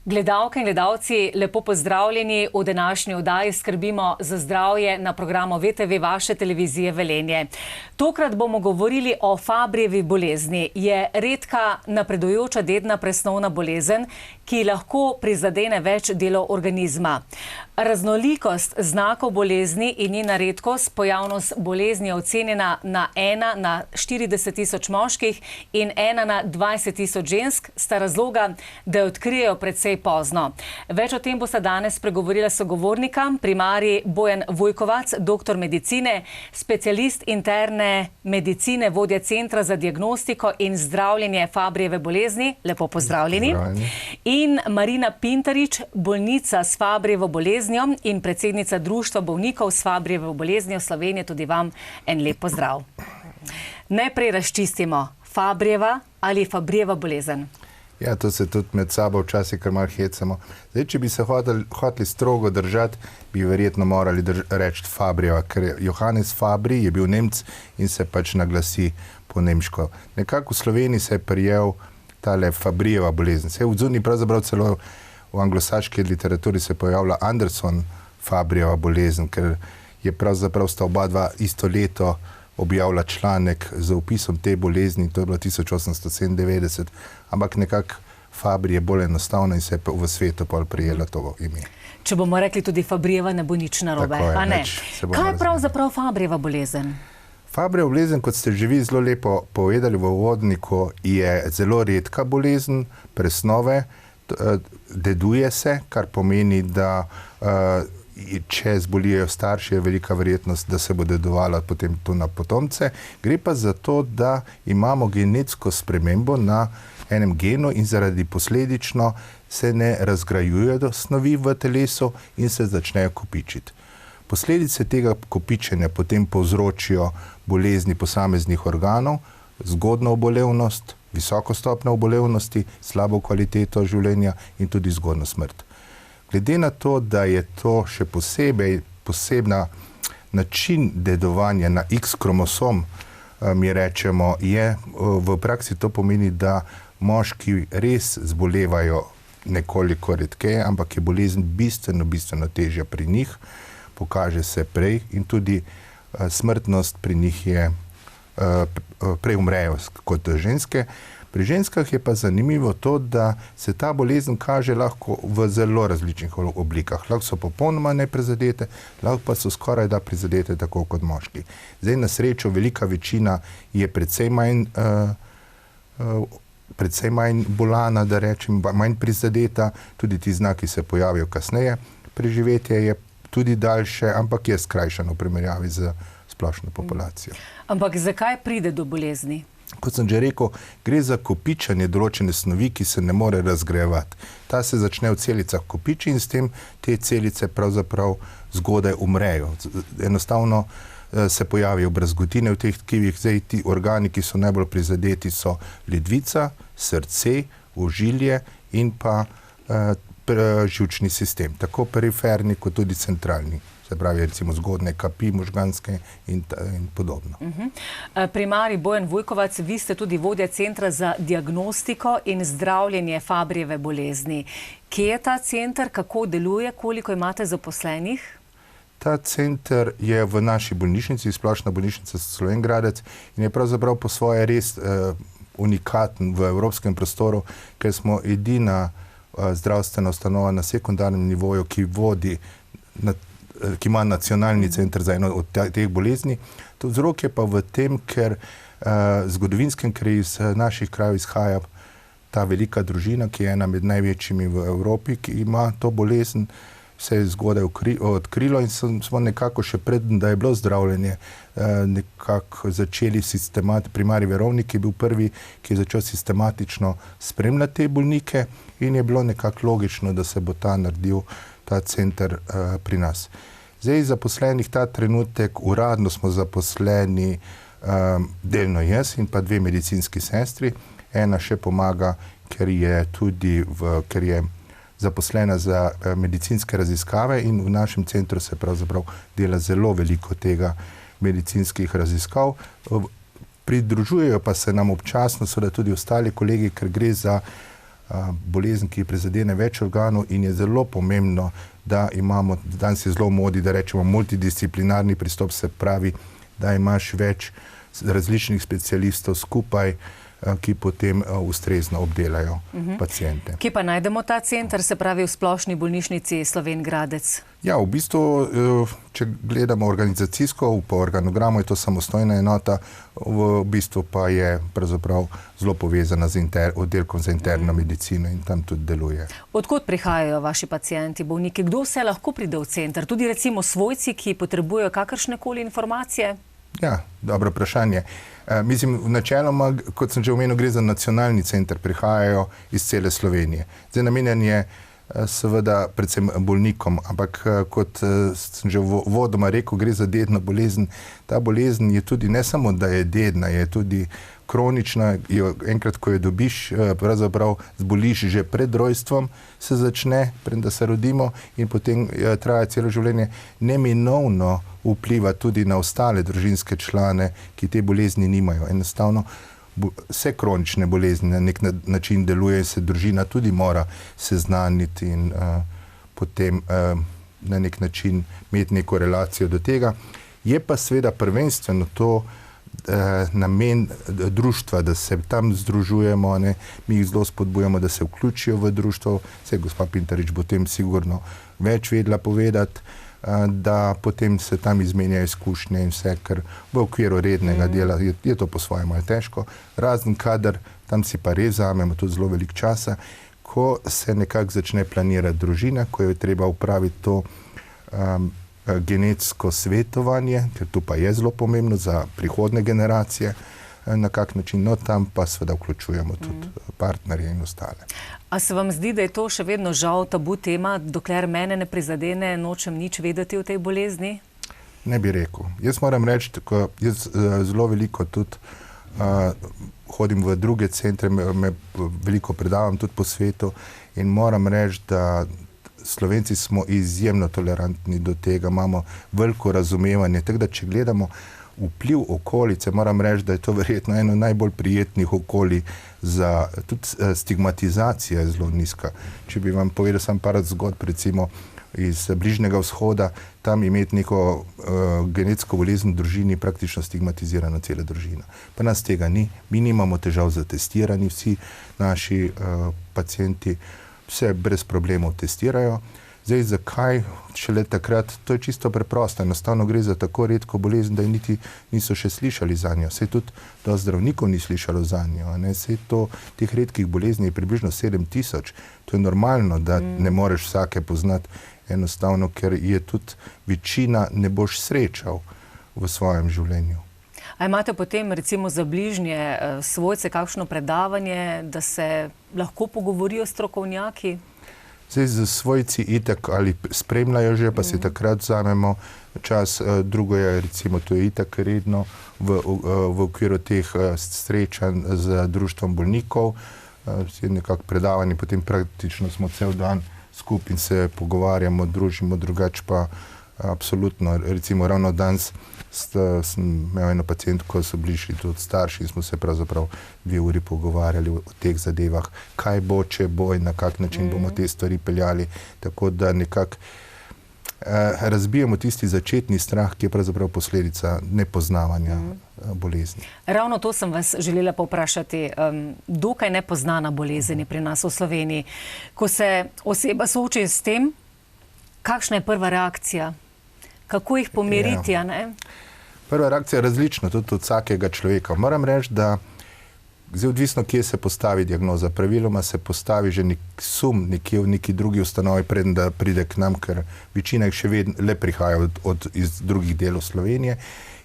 Gledalke in gledalci, lepo pozdravljeni. V današnji oddaji skrbimo za zdravje na programu VTV vaše televizije Velenje. Tokrat bomo govorili o Fabrijevi bolezni. Je redka napredujoča dedna presnovna bolezen, ki lahko prizadene več delov organizma. Raznolikost znakov bolezni in njena redkost, pojavnost bolezni je ocenjena na 1 na 40 tisoč moških in 1 na 20 tisoč žensk, sta razloga, da jo odkrijejo precej pozno. Več o tem bosta danes pregovorila sogovornika, primarij Bojan Vujkovac, doktor medicine, specialist interne medicine, vodja Centra za diagnostiko in zdravljenje Fabrijeve bolezni. Lepo pozdravljeni. In Marina Pintarič, bolnica s Fabrijevo boleznijo in predsednica Društva bolnikov s Fabrijevo boleznijo Slovenije. Tudi vam en lep pozdrav. Najprej razčistimo, Fabrijeva ali Fabrijeva bolezen? Ja, to se tudi med sabo včasih kar malo hecamo. Zdaj, če bi se hoteli strogo držati, bi verjetno morali reči Fabrijeva, ker Johannes Fabri je bil Nemec in se pač naglasi po nemško. Nekako v Sloveniji se je prijel tale Fabrijeva bolezen. Se je v zunji pravzaprav celo v anglosaški literaturi se pojavlja Anderson Fabrijeva bolezen, ker je pravzaprav sta oba dva isto leto objavila članek z opisom te bolezni, to je bilo 1897, ampak nekako Fabri je bolj enostavno in se je v svetu pol prijela to ime. Če bomo rekli tudi Fabrijeva, ne bo nič narobe, a ne? Kaj je pravzaprav Fabrijeva bolezen? Fabrijeva bolezen, kot ste že vi zelo lepo povedali v uvodniku, je zelo redka bolezen presnove, deduje se, kar pomeni, da če zbolijo starši, je velika verjetnost, da se bo dedovala potem to na potomce. Gre pa za to, da imamo genetsko spremembo na enem genu in zaradi posledično se ne razgrajujejo snovi v telesu in se začnejo kopičiti. Posledice tega kopičenja potem povzročijo bolezni posameznih organov, zgodno obolevnost, visoko stopnjo obolevnosti, slabo kvaliteto življenja in tudi zgodno smrt. Glede na to, da je to še posebna način dedovanja na X kromosom, mi rečemo, v praksi to pomeni, da moški res zbolevajo nekoliko redkeje, ampak je bolezen bistveno težja pri njih, pokaže se prej in tudi smrtnost pri njih je prej umrejo kot ženske. Pri ženskah je pa zanimivo to, da se ta bolezen kaže lahko v zelo različnih oblikah. Lahko so popolnoma neprizadete, lahko pa so skoraj da prizadete tako kot moški. Zdaj na srečo velika večina je precej manj bolana, da rečem, manj prizadeta, tudi ti znaki se pojavijo kasneje. Preživetje je tudi daljše, ampak je skrajšano v primerjavi z splošno populacijo. Ampak zakaj pride do bolezni? Kot sem že rekel, gre za kopičenje določene snovi, ki se ne more razgrajevati. Ta se začne v celicah kopiči in s tem te celice pravzaprav zgodaj umrejo. Enostavno se pojavijo brazgotine v teh tkivih. Zdaj ti organi, ki so najbolj prizadeti, so ledvica, srce, ožilje in pa živčni sistem, tako periferni kot tudi centralni. Se pravi, recimo zgodne kapi, možganske in podobno. Primarij Bojan Vujkovac, vi ste tudi vodja Centra za diagnostiko in zdravljenje Fabrijeve bolezni. Kje je ta center, kako deluje, koliko imate zaposlenih? Ta center je v naši bolnišnici, splošna bolnišnica Slovenj Gradec, in je pravzaprav po svoje res unikaten v evropskem prostoru, ker smo edina zdravstvena ustanova na sekundarnem nivoju, ki ima nacionalni center za eno od teh bolezni. To vzrok je pa v tem, ker zgodovinskem, ker iz naših krajev izhaja ta velika družina, ki je ena med največjimi v Evropi, ki ima to bolezen, se je zgodaj odkrilo in smo nekako še preden, da je bilo zdravljenje, nekako začeli primarij Verovnik je bil prvi, ki je začel sistematično spremljati te bolnike in je bilo nekako logično, da se bo naredil ta center pri nas. Zdaj zaposlenih ta trenutek, uradno smo zaposleni delno jaz in pa 2 medicinski sestri. Ena še pomaga, ker je zaposlena za medicinske raziskave in v našem centru se pravzaprav dela zelo veliko tega medicinskih raziskav. Pridružujejo pa se nam občasno tudi ostali kolegi, ker gre za bolezen, ki prizadene več organov in je zelo pomembno, da imamo, danes je zelo v modi, da rečemo multidisciplinarni pristop, se pravi, da imaš več različnih specialistov skupaj, ki potem ustrezno obdelajo paciente. Kje pa najdemo ta center, se pravi v Splošni bolnišnici Slovenj Gradec? Ja, v bistvu, če gledamo organizacijsko, po organogramu je to samostojna enota, v bistvu pa je pravzaprav zelo povezana z oddelkom za interno medicino in tam tudi deluje. Odkot prihajajo vaši pacienti, bolniki? Kdo vse lahko pride v center? Tudi recimo svojci, ki potrebujejo kakršnekoli informacije? Ja, dobro vprašanje. Mislim, načeloma, kot sem že omenil, gre za nacionalni center, prihajajo iz cele Slovenije. Zdaj namenjen je seveda predvsem bolnikom, ampak kot sem že uvodoma rekel, gre za dedno bolezen. Ta bolezen je tudi ne samo, da je dedna, je tudi kronična, enkrat, ko jo dobiš, pravzaprav zboliš že pred rojstvom, se začne, pred da se rodimo in potem traja celo življenje, neminovno vpliva tudi na ostale družinske člane, ki te bolezni nimajo. Enostavno vse kronične bolezni na nek način delujejo, se družina tudi mora seznaniti in potem na nek način imeti neko relacijo do tega. Je pa seveda prvenstveno to namen društva, da se tam združujemo, ne? Mi jih zelo spodbujamo, da se vključijo v društvo, vse gospa Pintarič bo tem sigurno več vedela povedati, da potem se tam izmenjajo izkušnje in vse, ker v okviru rednega dela je to po svoje malo težko. Razen kadar, tam si pa res vzamemo tudi zelo veliko časa, ko se nekako začne planirati družina, ko je treba upraviti to genetsko svetovanje, ker to pa je zelo pomembno za prihodne generacije, na kak način, no tam pa seveda vključujemo tudi partnerje in ostale. A se vam zdi, da je to še vedno žal tabu tema, dokler mene ne prizadene, nočem nič vedeti o tej bolezni? Ne bi rekel. Jaz moram reči, ko jaz zelo veliko tudi hodim v druge centre, me veliko predavam tudi po svetu in moram reči, da Slovenci smo izjemno tolerantni do tega, imamo veliko razumevanje, tako da če gledamo vpliv okolice, moram reči, da je to verjetno eno najbolj prijetnih okolij za tudi stigmatizacija je zelo nizka. Če bi vam povedal sam par zgodb, recimo iz Bližnjega vzhoda, tam imeti neko genetsko bolezen v družini praktično stigmatizirana cela družina. Pa nas tega ni, mi nimamo težav za testiranje, vsi naši pacienti vse brez problemov testirajo. Zdaj, zakaj šele takrat? To je čisto preprosto. Enostavno gre za tako redko bolezen, da niti niso še slišali za njo. Sej tudi do zdravnikov ni slišalo za njo. Sej to, teh redkih bolezni je približno 7000. To je normalno, da ne moreš vsake poznati enostavno, ker je tudi večina ne boš srečal v svojem življenju. A imate potem recimo za bližnje svojce kakšno predavanje, da se lahko pogovorijo strokovnjaki? Zdaj, z svojci itak ali spremljajo že, pa si takrat vzamemo čas, drugo je recimo, to je itak redno v okviru teh srečanj z društvom bolnikov, je nekako predavanje, potem praktično smo cel dan skupaj in se pogovarjamo, družimo, drugače pa absolutno, recimo ravno danes sem imel eno pacientko, so bili šli tudi starši in smo se pravzaprav 2 uri pogovarjali o teh zadevah, kaj bo, če bo in na kak način bomo te stvari peljali, tako da nekako razbijemo tisti začetni strah, ki je pravzaprav posledica nepoznavanja bolezni. Ravno to sem vas želela povprašati. Dokaj nepoznana bolezen je pri nas v Sloveniji. Ko se oseba sooči s tem, kakšna je prva reakcija? Kako jih pomiriti, a ne? Prva reakcija je različna, tudi od vsakega človeka. Moram reči, da zdaj odvisno, kje se postavi diagnoza. Praviloma se postavi že nek sum nekje v neki drugi ustanovi, preden da pride k nam, ker večina jih še vedno le prihaja iz drugih delov Slovenije.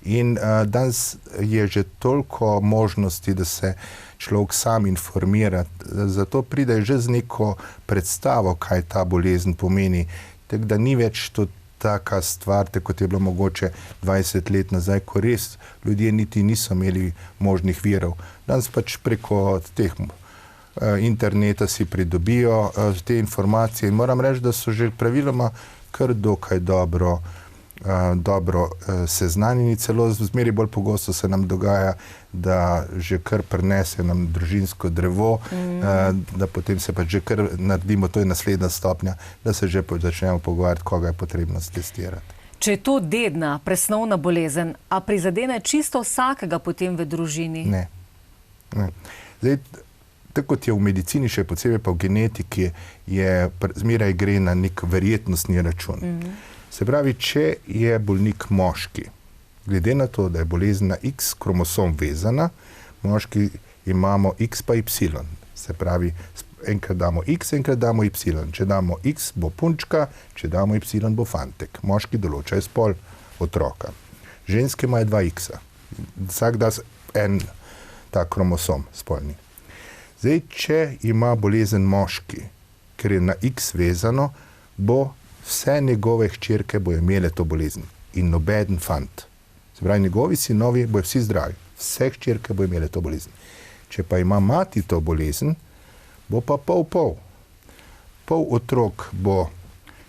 In danes je že toliko možnosti, da se človek sam informira. Zato pride že z neko predstavo, kaj ta bolezen pomeni. Tako da ni več to taka stvar, kot je bilo mogoče 20 let nazaj, ko res ljudje niti niso imeli možnih virov. Danes pač preko teh interneta si pridobijo te informacije in moram reči, da so že praviloma kar dokaj dobro dobro seznanjeni, celo zmeri bolj pogosto se nam dogaja, da že kar prinese nam družinsko drevo, da potem se pa že kar naredimo, to je naslednja stopnja, da se že začnemo pogovarjati, koga je potrebno testirati. Če je to dedna, presnovna bolezen, a prizadene čisto vsakega potem v družini? Ne. Zdaj, tako kot je v medicini, še posebej pa v genetiki, zmeraj gre na nek verjetnostni račun. Se pravi, če je bolnik moški, glede na to, da je bolezen na X kromosom vezana, moški imamo X pa Y. Se pravi, enkrat damo X, enkrat damo Y. Če damo X, bo punčka, če damo Y, bo fantek. Moški določajo spol otroka. Ženske imajo 2 X-a. Vsak da en ta kromosom spolni. Zdaj, če ima bolezen moški, ker je na X vezano, bo vse njegove hčerke bojo imele to bolezen in nobeden fant. Se pravi, njegovi sinovi bojo vsi zdravi. Vse hčerke bojo imele to bolezen. Če pa ima mati to bolezen, bo pa pol. Pol otrok bo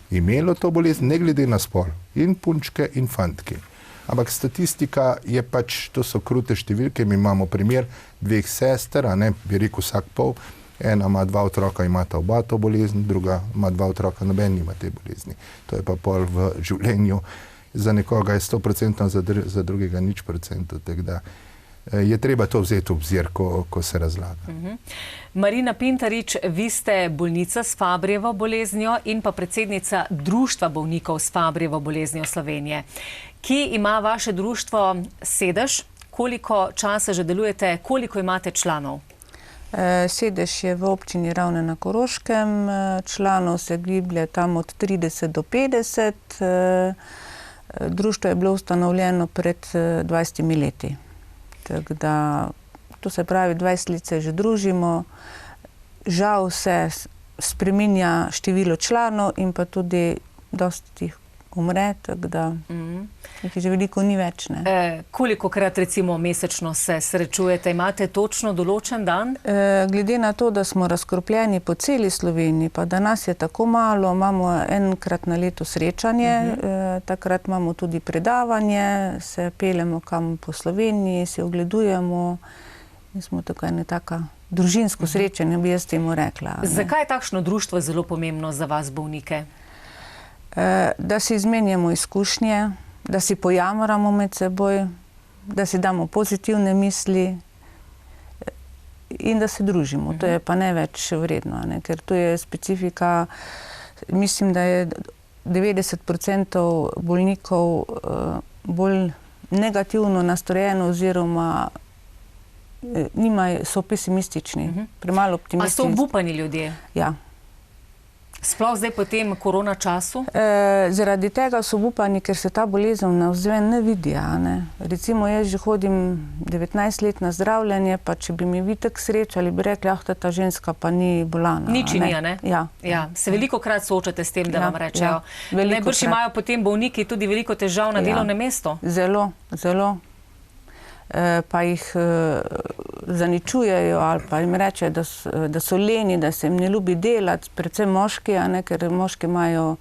imelo to bolezen, ne glede na spol. In punčke in fantki. Ampak statistika je pač, to so krute številke, mi imamo primer 2 sester, bi rekel vsak pol. Ena ima 2 otroka, imata oba to bolezen, druga ima 2 otroka, noben nima te bolezni. To je pa pol v življenju. Za nekoga je 100%, za drugega 0%. Tako da je treba to vzeti v obzir, ko se razlaga. Marina Pintarič, vi ste bolnica s Fabrijevo boleznijo in pa predsednica Društva bolnikov s Fabrijevo boleznijo Slovenije. Kje ima vaše društvo sedež? Koliko časa že delujete? Koliko imate članov? Sedež je v občini Ravne na Koroškem, članov se giblje tam od 30 do 50. Društvo je bilo ustanovljeno pred 20 leti. Tako da, to se pravi, 20 let se že družimo. Žal se spreminja število članov in pa tudi dosti umre, tako da jih že veliko ni več. Kolikokrat recimo mesečno se srečujete? Imate točno določen dan? Glede na to, da smo razkropljeni po celi Sloveniji, pa da nas je tako malo, imamo enkrat na leto srečanje, takrat imamo tudi predavanje, se peljemo kam po Sloveniji, se ogledujemo in smo tako ena taka družinsko srečanje, bi jaz temu rekla. Zakaj je takšno društvo zelo pomembno za vas bolnike? Da si izmenjamo izkušnje, da si pojamramo med seboj, da si damo pozitivne misli in da se družimo. To je pa največ vredno, ker to je specifika. Mislim, da je 90% bolnikov bolj negativno nastrojeno oziroma so pesimistični, premalo optimistični. A so obupani ljudje? Ja. Sploh zdaj po tem korona času? Zaradi tega so obupani, ker se ta bolezen navzven ne vidi. Recimo, jaz že hodim 19 let na zdravljenje, pa če bi mi vi tako srečali, bi rekli, ta ženska pa ni bolana. Nič ni, ne? Ja. Se velikokrat soočate s tem, da vam rečejo. Najbrž imajo potem bolniki tudi veliko težav na delovnem mestu? Zelo, zelo. Pa jih zaničujejo ali pa jim reče, da so leni, da se jim ne ljubi delati, predvsem moški, ker moški imajo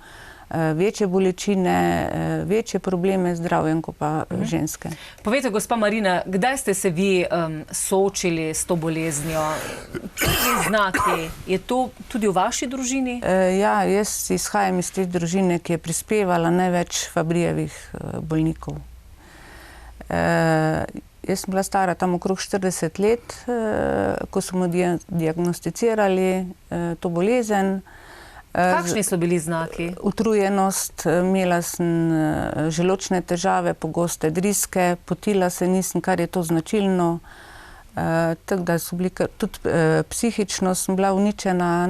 večje bolečine, večje probleme z zdravjem kot pa ženske. Povejte, gospa Marina, kdaj ste se vi soočili s to boleznijo? Prvi znaki, je to tudi v vaši družini? Ja, jaz izhajam iz te družine, ki je prispevala največ Fabrijevih bolnikov. Jaz sem bila stara tam okrog 40 let, ko smo diagnosticirali to bolezen. Kakšni so bili znaki? Utrujenost, imela sem želodčne težave, pogoste driske, potila se nisem, kar je to značilno. Tako da so bili tudi psihično sem bila uničena,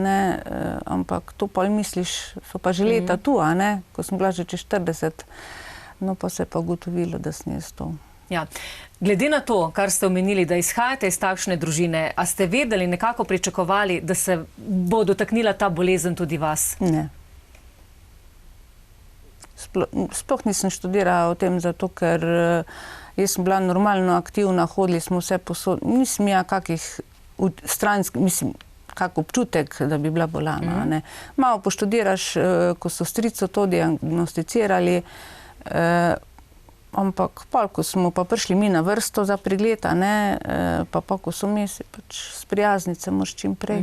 ampak to pa misliš, so pa že leta tu, ko sem bila že čez 40. No, pa se je pa ugotovilo, da sem jaz to. Ja. Glede na to, kar ste omenili, da izhajate iz takšne družine, a ste vedeli, nekako pričakovali, da se bo dotaknila ta bolezen tudi vas? Ne. Sploh nisem študirala o tem, zato ker jaz sem bila normalno aktivna, hodili smo vse posod. Nisem imela kakih stranskih, mislim, kak občutek, da bi bila bolana. Malo poštudiraš, ko so strico to diagnosticirali, Ampak ko smo pa prišli mi na vrsto za pregled, pa ko so mesi, pač sprijazniti se moraš čim prej.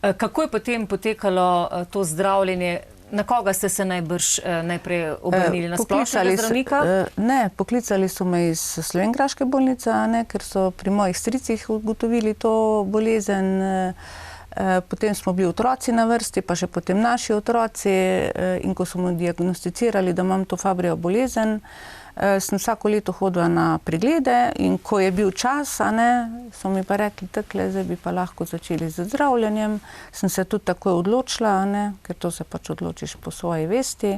Kako je potem potekalo to zdravljenje? Na koga ste se najprej obrnili? Na splošnega zdravnika? Ne, poklicali so me iz Slovenjgraške bolnice, ker so pri mojih stricih ugotovili to bolezen. Potem smo bili otroci na vrsti, pa še potem naši otroci, in ko so mu diagnosticirali, da imam to Fabryjevo bolezen, sem vsako leto hodila na preglede, in ko je bil čas, so mi pa rekli, takle, zdaj bi pa lahko začeli z zdravljenjem. Sem se tudi takoj odločila, ker to se pač odločiš po svoji vesti.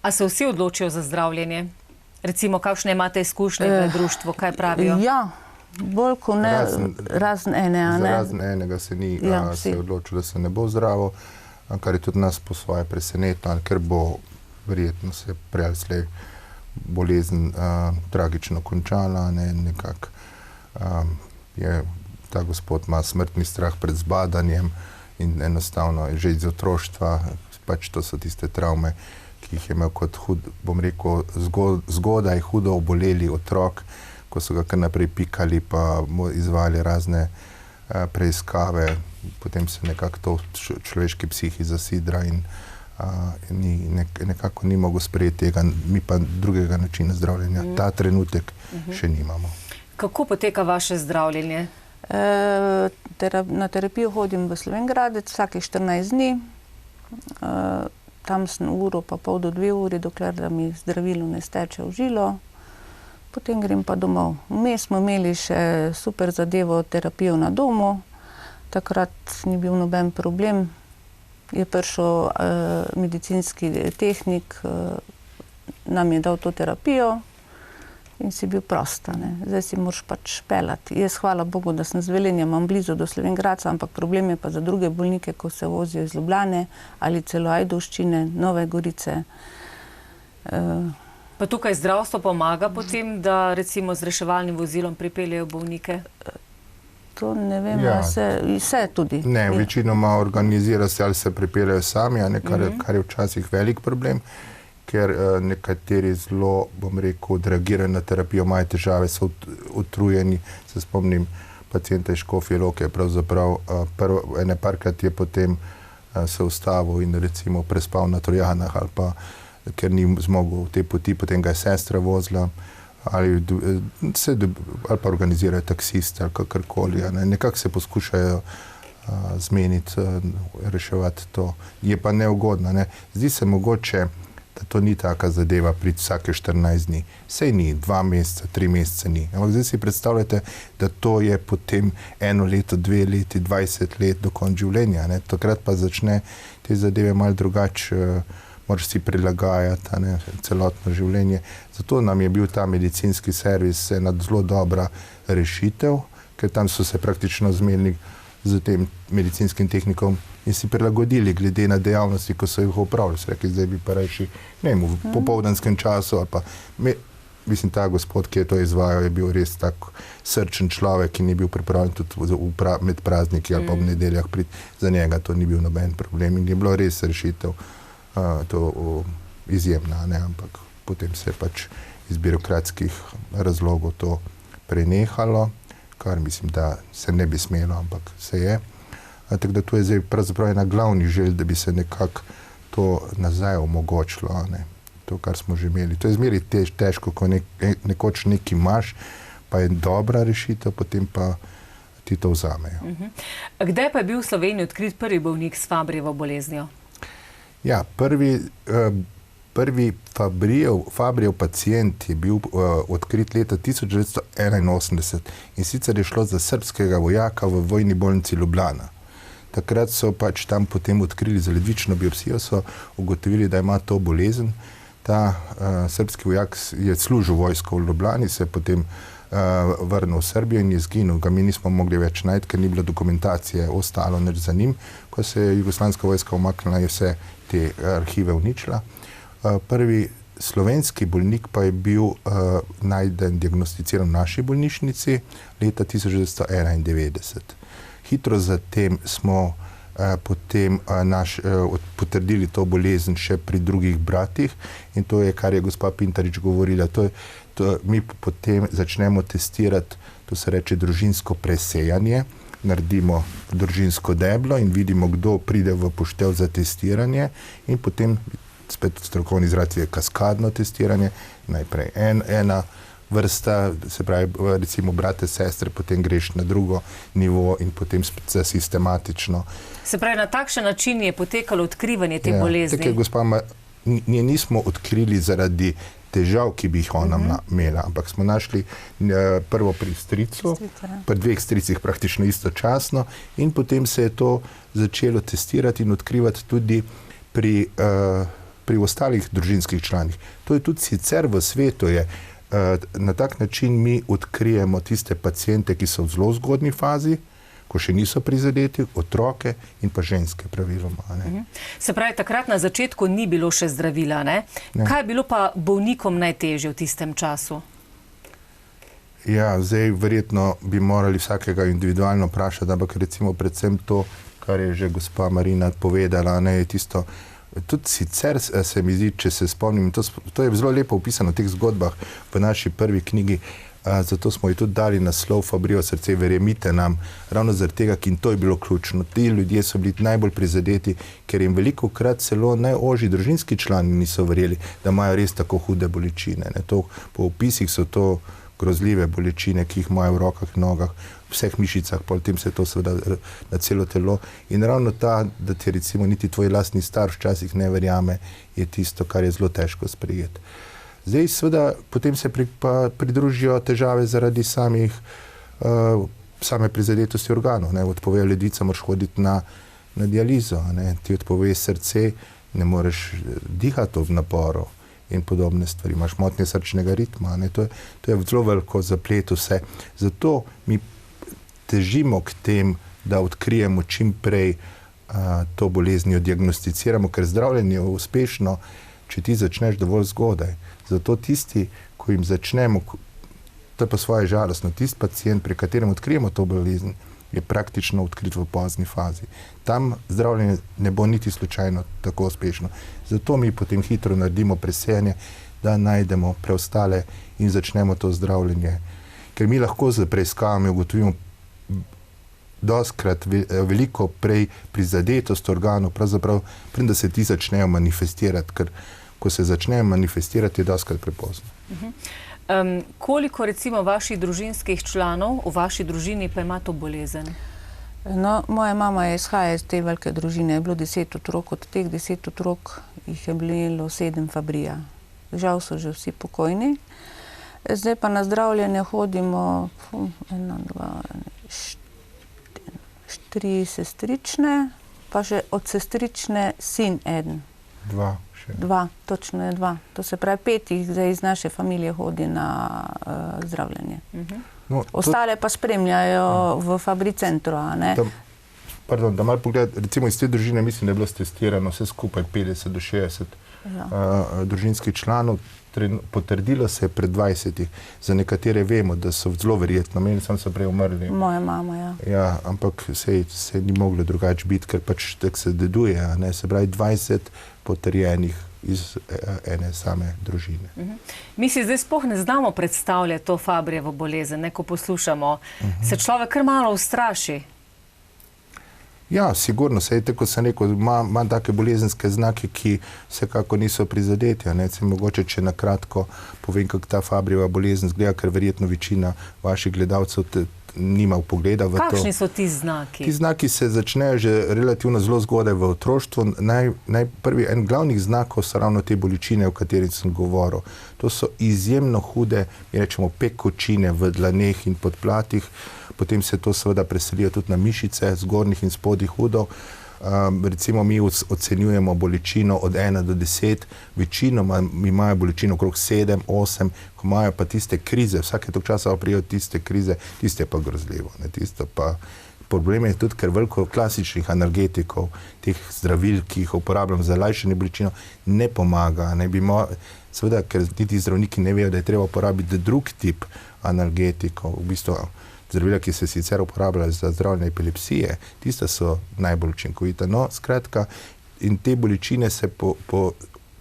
A se vsi odločijo za zdravljenje? Recimo, kakšne imate izkušnje v društvu, kaj pravijo? Ja, bolj ko ne, razen ene, Razen enega se ni se odločil, da se ne bo zdravo, kar je tudi nas po svoje presenetno, ker bo verjetno se prej ali slej bolezen tragično končala, nekako ta gospod ima smrtni strah pred zbadanjem in enostavno je že iz otroštva, pač to so tiste travme, ki jih je imel kot bom rekel, zgodaj hudo oboleli otrok, ko so ga kar naprej pikali, pa mu izvajali razne preiskave, potem se nekako to v človeški psihi zasidra in nekako ni mogel sprejeti tega, mi pa drugega načina zdravljenja ta trenutek še nimamo. Kako poteka vaše zdravljenje? Na terapijo hodim v Slovenjgradec vsakih 14 dni. Tam sem uro pa pol do 2 uri, dokler da mi zdravilo ne steče v žilo. Potem grem pa domov. Vmes smo imeli še super zadevo, terapijo na domu. Takrat ni bil noben problem. Je prišel medicinski tehnik, nam je dal to terapijo in si bil prost. Zdaj si moraš pač pelati. Jaz, hvala Bogu, da sem z Velenja, imam blizu do Slovenjgradca, ampak problem je pa za druge bolnike, ko se vozijo iz Ljubljane ali celo Ajdovščine, Nove Gorice. Pa tukaj zdravstvo pomaga potem, da recimo z reševalnim vozilom pripeljejo bolnike? To ne vem, vse tudi. Ne, večinoma organizira se ali se pripeljejo sami, kar je včasih velik problem, ker nekateri zelo, bom rekel, odreagirajo na terapijo, imajo težave, so utrujeni. Se spomnim pacienta iz Škofje Loke, pravzaprav parkrat je potem se ustavil in recimo prespal na Trojanah, ali pa ker ni zmogel te poti, potem ga je sestra vozila, ali pa organizirajo taksiste ali kakorkoli. Nekako se poskušajo zmeniti, reševati to. Je pa neugodno. Zdi se mogoče, da to ni taka zadeva priti vsake 14 dni. Sej ni, 2 meseca, 3 mesece ni. Ampak zdaj si predstavljate, da to je potem 1 leto, 2 leti, 20 let do konca življenja. Takrat pa začne te zadeve malo drugače, moraš si prilagajati celotno življenje. Zato nam je bil ta medicinski servis ena zelo dobra rešitev, ker tam so se praktično zmenili z tem medicinskim tehnikom in si prilagodili glede na dejavnosti, ko so jih opravili. Rekli, zdaj bi pa reči, v popoldanskem času, ali pa, mislim, ta gospod, ki je to izvajal, je bil res tak srčen človek, ki ni bil pripravljen tudi med prazniki ali pa v nedeljah priti. Za njega to ni bil noben problem in je bilo res rešitev to izjemna, ampak potem se je pač iz birokratskih razlogov to prenehalo, kar mislim, da se ne bi smelo, ampak se je. Tako da to je zdaj pravzaprav ena glavnih želj, da bi se nekako to nazaj omogočilo, to, kar smo že imeli. To je zmeraj težko, ko nekoč nekaj imaš, pa je dobra rešitev, potem pa ti to vzamejo. Kdaj pa je bil v Sloveniji odkrit prvi bolnik s Fabryjevo boleznijo? Ja, prvi Fabryjev pacient je bil odkrit leta 1981 in sicer je šlo za srbskega vojaka v vojni bolnici Ljubljana. Takrat so pač tam potem odkrili za ledvično biopsijo, so ugotovili, da ima to bolezen. Ta srbski vojak je služil vojsko v Ljubljani, se je potem vrnil v Srbijo in je izginil. Ga mi nismo mogli več najti, ker ni bilo dokumentacije, ostalo nič za njim. Ko se je jugoslovanska vojska umaknila, je vse te arhive uničila. Prvi slovenski bolnik pa je bil najden, diagnosticiran v naši bolnišnici leta 1991. Hitro zatem smo potem potrdili to bolezen še pri drugih bratih in to je, kar je gospa Pintarič govorila. Mi potem začnemo testirati, to se reče družinsko presejanje, naredimo družinsko deblo in vidimo, kdo pride v poštev za testiranje in potem spet strokovni izraz je kaskadno testiranje, najprej ena vrsta, se pravi, recimo brate, sestre, potem greš na drugo nivo in potem spet sistematično. Se pravi, na takšen način je potekalo odkrivanje te bolezni? Tako je, gospa, nismo odkrili zaradi težav, ki bi jih ona imela, ampak smo našli prvo pri stricu, pri dveh stricih praktično istočasno in potem se je to začelo testirati in odkrivati tudi pri ostalih družinskih članih. To je tudi sicer v svetu je, na tak način mi odkrijemo tiste paciente, ki so v zelo zgodnji fazi, ko še niso prizadeti, otroke in pa ženske praviloma. Se pravi, takrat na začetku ni bilo še zdravila, ne? Kaj je bilo pa bolnikom najtežje v tistem času? Ja, zdaj verjetno bi morali vsakega individualno vprašati, ampak recimo predvsem to, kar je že gospa Marina povedala, je tisto, tudi sicer se mi zdi, če se spomnim, to je zelo lepo opisano v teh zgodbah v naši prvi knjigi, zato smo ji tudi dali naslov Fabrijevo srce, verjemite nam, ravno zaradi tega, in to je bilo ključno. Ti ljudje so bili najbolj prizadeti, ker jim velikokrat celo najožji družinski člani niso verjeli, da imajo res tako hude bolečine. Po opisih so to grozljive bolečine, ki jih imajo v rokah, nogah, v vseh mišicah, potem se to seveda na celo telo. In ravno ta, da ti recimo niti tvoj lastni starš včasih ne verjame, je tisto, kar je zelo težko sprejeti. Zdaj seveda potem se pridružijo težave zaradi same prizadetosti organov. Odpovejo ledvica, moraš hoditi na dializo, ti odpove srce, ne moreš dihati v naporu in podobne stvari. Imaš motnje srčnega ritma. To je zelo veliko zaplet vse. Zato mi težimo k tem, da odkrijemo čim prej to boleznijo, diagnosticiramo, ker zdravljenje je uspešno, če ti začneš dovolj zgodaj. Zato tisti, ko jim začnemo, to je pa svoje žalostno, tisti pacient, pri katerem odkrijemo to bolezen, je praktično odkrit v pozni fazi. Tam zdravljenje ne bo niti slučajno tako uspešno. Zato mi potem hitro naredimo presejanje, da najdemo preostale in začnemo to zdravljenje. Ker mi lahko z preiskavami ugotovimo dostkrat veliko prej prizadetost organov, pravzaprav preden se ti začnejo manifestirati, ker ko se začnejo manifestirati, je dostkrat prepozno. Koliko recimo vaših družinskih članov v vaši družini pa ima to bolezen? No, moja mama izhaja iz te velike družine, je bilo 10 otrok, od teh 10 otrok jih je bilo 7 Fabrija. Žal so že vsi pokojni. Zdaj pa na zdravljenje hodimo 4 sestrične, pa še od sestrične sin eden. 2, točno je 2. To se pravi 5 jih zdaj iz naše familije hodi na zdravljenje. Ostale pa spremljajo v Fabri centru. Pardon, da malo pogled, recimo iz te družine mislim, da je bilo testirano vse skupaj 50 do 60 družinskih članov. Potrdilo se je pred 20. Za nekatere vemo, da so zelo verjetno, meni so prej umrli. Moja mama, ja. Ja, ampak se ni moglo drugače biti, ker pač tako se deduje, se pravi 20 potrjenih iz ene same družine. Mi si zdaj sploh ne znamo predstavljati to Fabrijevo bolezen, ko poslušamo. Se človek kar malo ustraši? Ja, sigurno, tako sem rekel, ima take bolezenske znake, ki vsekako niso prizadeti. Mogoče, če na kratko povem, kako ta Fabrijeva bolezen izgleda, ker verjetno večina vaših gledalcev nima vpogleda v to. Kakšni so ti znaki? Ti znaki se začnejo že relativno zelo zgodaj v otroštvu. En glavnih znakov so ravno te bolečine, o katerih sem govoril. To so izjemno hude, mi rečemo, pekočine v dlaneh in podplatih. Potem se to seveda preselijo tudi na mišice, zgornjih in spodnjih udov. Recimo mi ocenjujemo bolečino od 1 do 10, večinoma imajo bolečino okrog 7, 8, ko imajo pa tiste krize, vsake toliko časa prijo tiste krize, tiste pa grozljivo. Problem je tudi, ker veliko klasičnih analgetikov, teh zdravil, ki jih uporabljam za lajšanje bolečino, ne pomaga. Seveda, ker niti zdravniki ne vejo, da je treba uporabiti drug tip analgetikov. V bistvu zdravila, ki se sicer uporabljajo za zdravljenje epilepsije, tista so najbolj učinkovita. No, skratka, in te bolečine se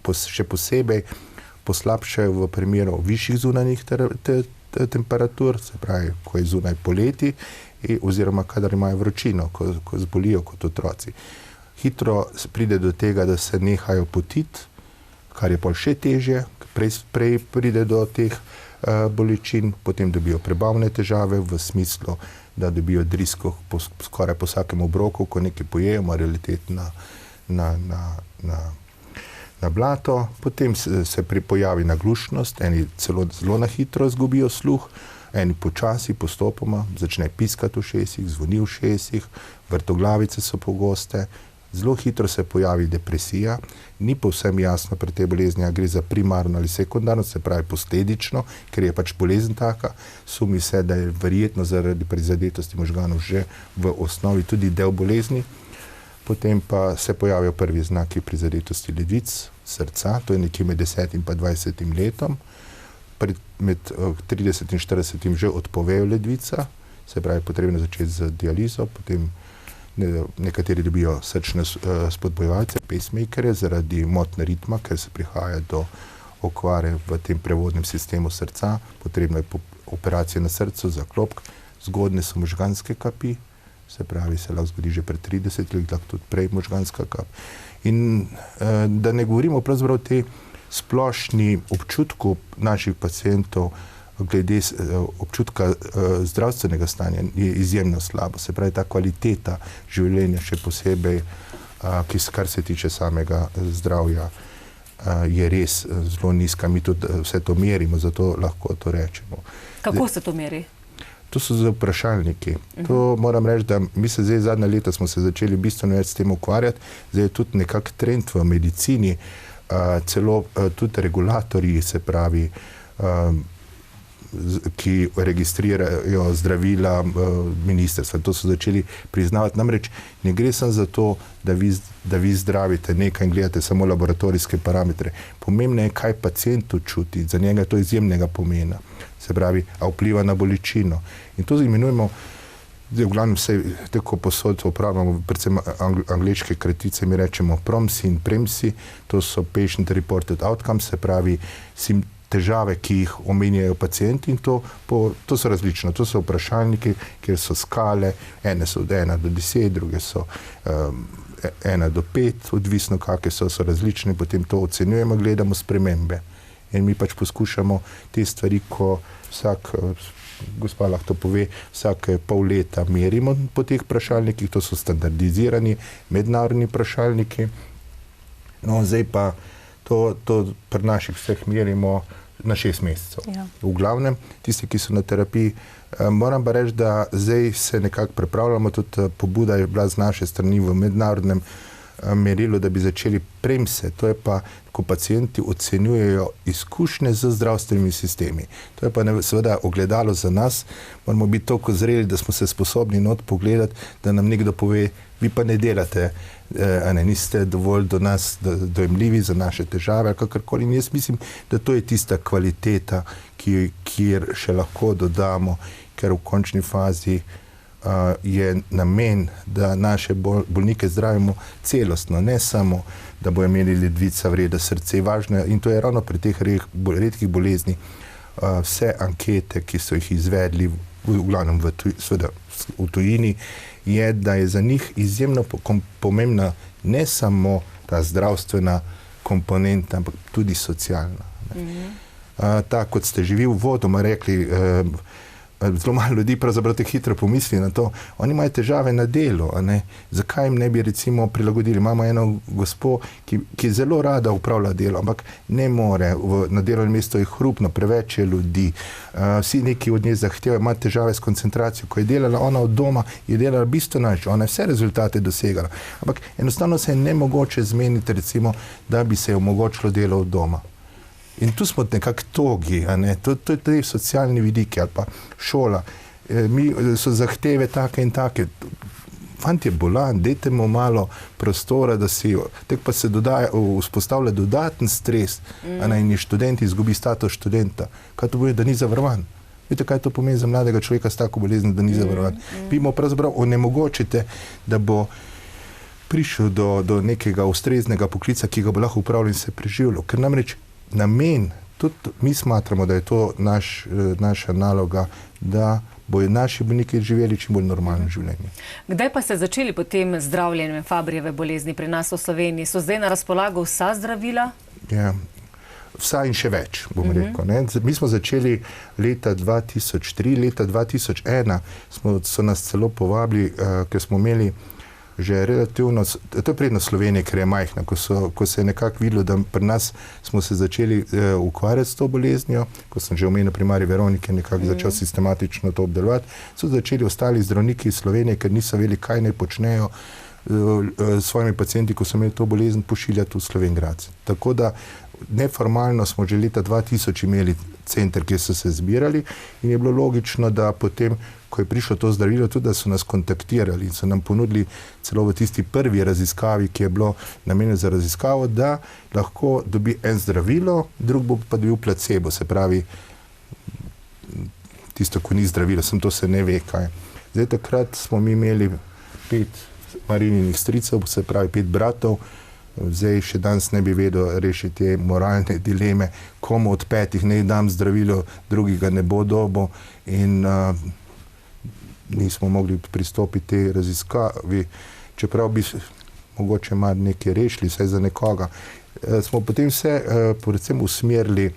še posebej poslabšajo v primeru višjih zunanjih temperatur, se pravi, ko je zunaj poleti, oziroma kadar imajo vročino, ko zbolijo kot otroci. Hitro pride do tega, da se nehajo potiti, kar je pol še težje, prej pride do teh bolečin, potem dobijo prebavne težave v smislu, da dobijo drisko skoraj po vsakem obroku, ko nekaj pojejo, morajo leteti na blato, potem se pojavi naglušnost, eni celo zelo na hitro izgubijo sluh, eni počasi, postopoma, začne piskati v ušesih, zvoni v ušesih, vrtoglavice so pogoste, zelo hitro se pojavi depresija, ni povsem jasno pri tej bolezni, a gre za primarno ali sekundarno, se pravi posledično, ker je pač bolezen taka, sumi se, da je verjetno zaradi prizadetosti možganov že v osnovi tudi del bolezni. Potem pa se pojavijo prvi znaki prizadetosti ledvic, srca, to je nekje med 10 in pa 20 letom. Med 30 in 40 že odpovejo ledvica, se pravi, potrebno začeti z dializo, potem nekateri dobijo srčne spodbojevalce, pacemakerje zaradi motnje ritma, ker se prihaja do okvare v tem prevodnem sistemu srca, potrebno je operacija na srcu za klopk, zgodne so možganske kapi, se pravi, se lahko zgodi že pred 30 let, lahko tudi prej možganska kap. In da ne govorimo pravzaprav te splošni občutku naših pacientov glede občutka zdravstvenega stanja je izjemno slabo. Se pravi, ta kvaliteta življenja še posebej, kar se tiče samega zdravja, je res zelo nizka. Mi tudi vse to merimo, zato lahko to rečemo. Kako se to meri? To so zdaj vprašalniki. To moram reči, da mi se zdaj zadnja leta smo se začeli bistveno več s tem ukvarjati. Zdaj je tudi nekak trend v medicini, celo tudi regulatorji, se pravi, ki registrirajo zdravila ministrstva. To so začeli priznavati. Namreč ne gre samo za to, da vi zdravite nekaj in gledate samo laboratorijske parametre. Pomembno je, kaj pacientu čuti. Za njega je to izjemnega pomena. Se pravi, a vpliva na bolečino. In to imenujemo, v glavnem se tako posod upravljamo, predvsem angleške kratice, mi rečemo PROMSI in PREMSI, to so Patient Reported Outcomes, se pravi, težave, ki jih omenjajo pacienti, in to so različno. To so vprašalniki, kjer so skale, ene so od 1 do 10, druge so 1 do 5, odvisno kakve so različne, potem to ocenjujemo, gledamo spremembe. In mi pač poskušamo te stvari, ko gospa lahko to pove, vsake pol leta merimo po teh vprašalnikih, to so standardizirani mednarodni vprašalniki. No, zdaj pa to pri naših vseh merimo na 6 mesecev. Ja. V glavnem, tisti, ki so na terapiji, moram pa reči, da zdaj se nekako pripravljamo, tudi pobuda je bila z naše strani v mednarodnem merilu, da bi začeli PREMSE, to je pa, ko pacienti ocenjujejo izkušnje z zdravstvenimi sistemi. To je pa seveda ogledalo za nas, moramo biti toliko zreli, da smo se sposobni not pogledati, da nam nekdo pove, vi pa ne delate, niste dovolj do nas dojemljivi za naše težave, kakorkoli. In jaz mislim, da to je tista kvaliteta, kjer še lahko dodamo, ker v končni fazi je namen, da naše bolnike zdravimo celostno, ne samo, da bojo imeli ledvica, vreda, srce, važno, in to je ravno pri teh redkih bolezni. Vse ankete, ki so jih izvedli, v glavnem v tujini, je, da je za njih izjemno pomembna ne samo ta zdravstvena komponenta, ampak tudi socialna. Ta, kot ste že vi uvodoma rekli, zelo malo ljudi pravzaprav te hitro pomisli na to. Oni imajo težave na delu, zakaj jim ne bi recimo prilagodili? Imamo eno gospo, ki zelo rada upravlja delo, ampak ne more, na delovnem mestu je hrupno, preveč je ljudi, vsi neki od nje zahtevajo, ima težave s koncentracijo. Ko je delala ona od doma, je delala bistveno več, ona je vse rezultate dosegala, ampak enostavno se je nemogoče zmeniti, recimo, da bi se je omogočilo delo od doma. In tu smo nekako togi, to je tudi socialni vidiki ali pa šola. So zahteve take in take. Fant je bolan, dajte mu malo prostora, da si, tek pa se vzpostavlja dodaten stres, in študent izgubi status študenta. Kaj to bude, da ni zavarovan? Veste, kaj to pomeni za mladega človeka s tako bolezni, da ni zavarovan? Vi mu pravzaprav onemogočite, da bo prišel do nekega ustreznega poklica, ki ga bo lahko upravljal in se preživljal. Ker namreč namen, tudi mi smatramo, da je to naša naloga, da bojo naši bolniki živeli čim bolj normalno življenje. Kdaj pa ste začeli potem zdravljenjem Fabrijeve bolezni pri nas v Sloveniji? So zdaj na razpolago vsa zdravila? Ja, vsa in še več, bom rekel. Ne? Mi smo začeli leta 2003, leta 2001 so nas celo povabili, ker smo imeli že relativno, to je prednost Slovenije, ker je majhna, ko se je nekako videlo, da pri nas smo se začeli ukvarjati s to boleznjo, ko sem že omenil primarij Veronike, nekako začel sistematično to obdelovati, so začeli ostali zdravniki iz Slovenije, ker niso vedeli, kaj naj počnejo s svojimi pacienti, ko so imeli to bolezen, pošiljati v Slovenj Gradec. Tako da neformalno smo že leta 2000 imeli center, kjer so se zbirali in je bilo logično, da potem, ko je prišlo to zdravilo, tudi da so nas kontaktirali in so nam ponudili celo v tisti prvi raziskavi, ki je bilo namenjeno za raziskavo, da lahko dobi en zdravilo, drug bo pa dobil placebo, se pravi tisto, ko ni zdravilo, sem to se ne ve kaj. Zdaj takrat smo mi imeli 5 Marininih stricev, se pravi 5 bratov. Zdaj še danes ne bi vedel rešiti te moralne dileme, komu od 5 ne dam zdravilo, drugega ne bo dobo in nismo mogli pristopiti te raziskavi, čeprav bi mogoče malo nekaj rešili, vsaj za nekoga. Smo potem se predvsem usmerili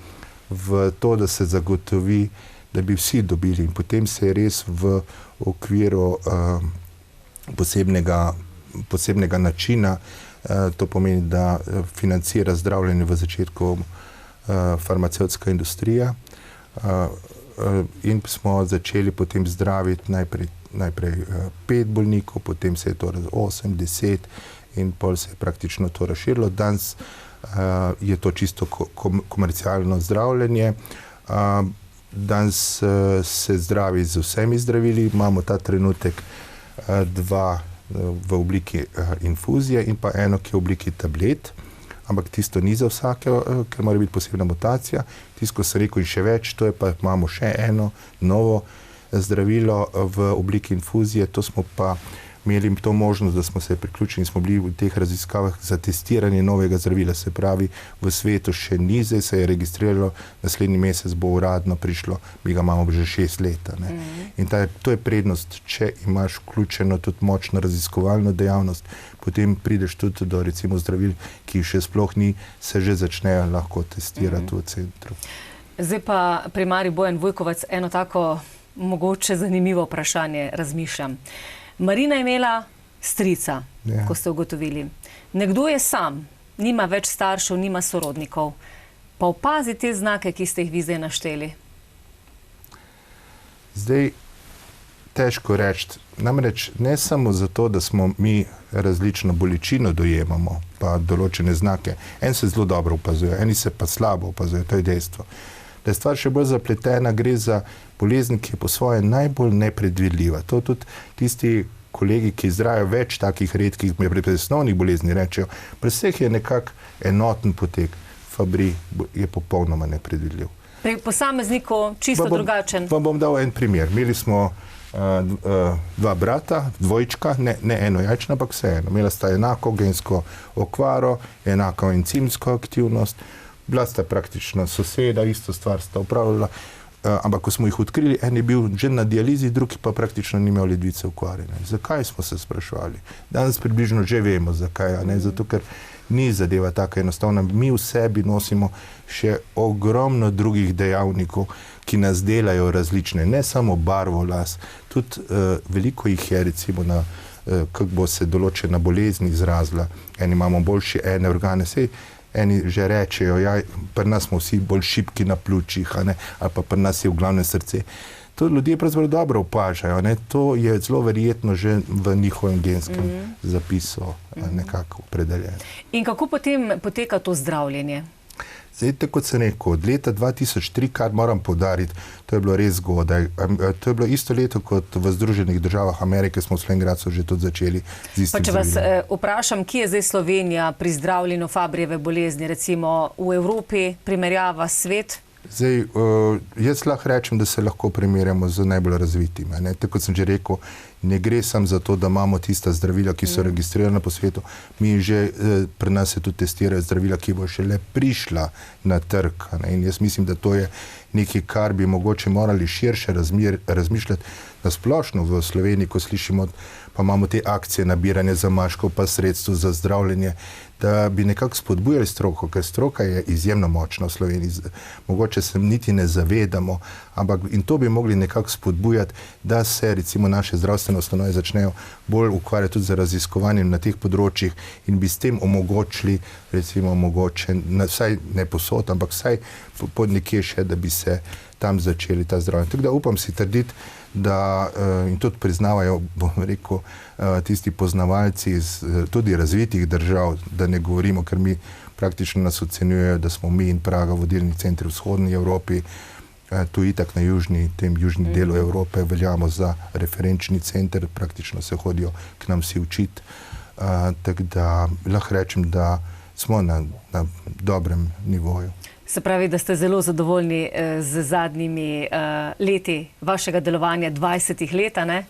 v to, da se zagotovi, da bi vsi dobili in potem se je res v okviru posebnega načina, to pomeni, da financira zdravljenje v začetku farmacevtska industrija in smo začeli potem zdraviti najprej 5 bolnikov, potem se je to 8, 10 in pol se je praktično to razširilo. Danes je to čisto komercialno zdravljenje. Danes se zdravi z vsemi zdravili, imamo ta trenutek 2 v obliki infuzije in pa eno, ki je v obliki tablet, ampak tisto ni za vsake, ker mora biti posebna mutacija. Tisto, ko sem rekel in še več, to je pa imamo še eno novo zdravilo v obliki infuzije, to smo pa imeli to možnost, da smo se priključili in smo bili v teh raziskavah za testiranje novega zdravila, se pravi v svetu še ni, zdaj se je registriralo, naslednji mesec bo uradno prišlo, mi ga imamo že 6 let. In to je prednost, če imaš vključeno tudi močno raziskovalno dejavnost, potem prideš tudi do recimo zdravil, ki še sploh ni, se že začnejo lahko testirati v centru. Zdaj pa primarij Bojan Vujkovac, eno tako mogoče zanimivo vprašanje razmišljam. Marina je imela strica, ko ste ugotovili. Nekdo je sam, nima več staršev, nima sorodnikov. Pa opazi te znake, ki ste jih vi zdaj našteli. Zdaj, težko reči. Namreč ne samo zato, da smo mi različno bolečino dojemamo, pa določene znake. En se zelo dobro opazuje, eni se pa slabo opazuje, to je dejstvo. Da je stvar še bolj zapletena, gre za bolezen, ki je po svoje najbolj nepredvidljiva. To tudi tisti kolegi, ki zdravijo več takih redkih presnovnih bolezni, rečejo, pri vseh je nekako enoten potek. Fabry je popolnoma nepredvidljiv. Pri posamezniku čisto drugačen. Vam bom dal en primer. Imeli smo 2 brata, dvojčka, ne enojajčna, ampak vseeno. Imela sta enako gensko okvaro, enako encimsko aktivnost, bila sta praktično soseda, isto stvar sta upravljala, ampak ko smo jih odkrili, en je bil že na dializi, drugi pa praktično ni imel ledvice okvarjene. Zakaj smo se spraševali? Danes približno že vemo, zakaj, zato ker ni zadeva tako enostavna. Mi v sebi nosimo še ogromno drugih dejavnikov, ki nas delajo različne, ne samo barvo las, tudi veliko jih je, recimo, kako bo se določena bolezen izrazila. Eni imamo boljši ene organe, sej eni že rečejo, ja, pri nas smo vsi bolj šibki na pljučih, ali pa pri nas je v glavnem srce. To ljudje pravzaprav dobro opažajo, to je zelo verjetno že v njihovem genskem zapisu nekako opredeljeno. In kako potem poteka to zdravljenje? Zdaj, tako kot sem rekel, od leta 2003, kar moram poudariti, to je bilo res zgodaj. To je bilo isto leto kot v Združenih državah Amerike, smo v Slovenj Gradcu že tudi začeli z istim zavilom. Pa če vas vprašam, kje je zdaj Slovenija pri zdravljenju Fabrijeve bolezni, recimo v Evropi, primerjava svet? Zdaj, jaz lahko rečem, da se lahko primerjamo z najbolj razvitimi. Tako kot sem že rekel, ne gre samo za to, da imamo tista zdravila, ki so registrirana po svetu. Mi že pri nas se tudi testirajo zdravila, ki bo šele prišla na trg. In jaz mislim, da to je nekaj, kar bi mogoče morali širše razmišljati na splošno v Sloveniji, ko slišimo, pa imamo te akcije nabiranja zamaškov, pa sredstev za zdravljenje, da bi nekako spodbujali stroko, ker stroka je izjemno močna v Sloveniji. Mogoče se niti ne zavedamo, ampak in to bi mogli nekako spodbujati, da se recimo naše zdravstvene ustanove začnejo bolj ukvarjati tudi z raziskovanjem na teh področjih in bi s tem omogočili, recimo mogoče, vsaj ne posod, ampak vsaj pod nekje še, da bi se tam začeli ta zdravljenje. Tako da upam si trditi, da in tudi priznavajo, bom rekel, tisti poznavalci iz tudi razvitih držav, da ne govorimo, ker mi praktično nas ocenjujejo, da smo mi in Praga vodilni centri v vzhodni Evropi, tu itak na tem južni delu Evrope veljamo za referenčni center, praktično se hodijo k nam vsi učiti. Tako da lahko rečem, da smo na dobrem nivoju. Se pravi, da ste zelo zadovoljni z zadnjimi leti vašega delovanja, 20 let, ne?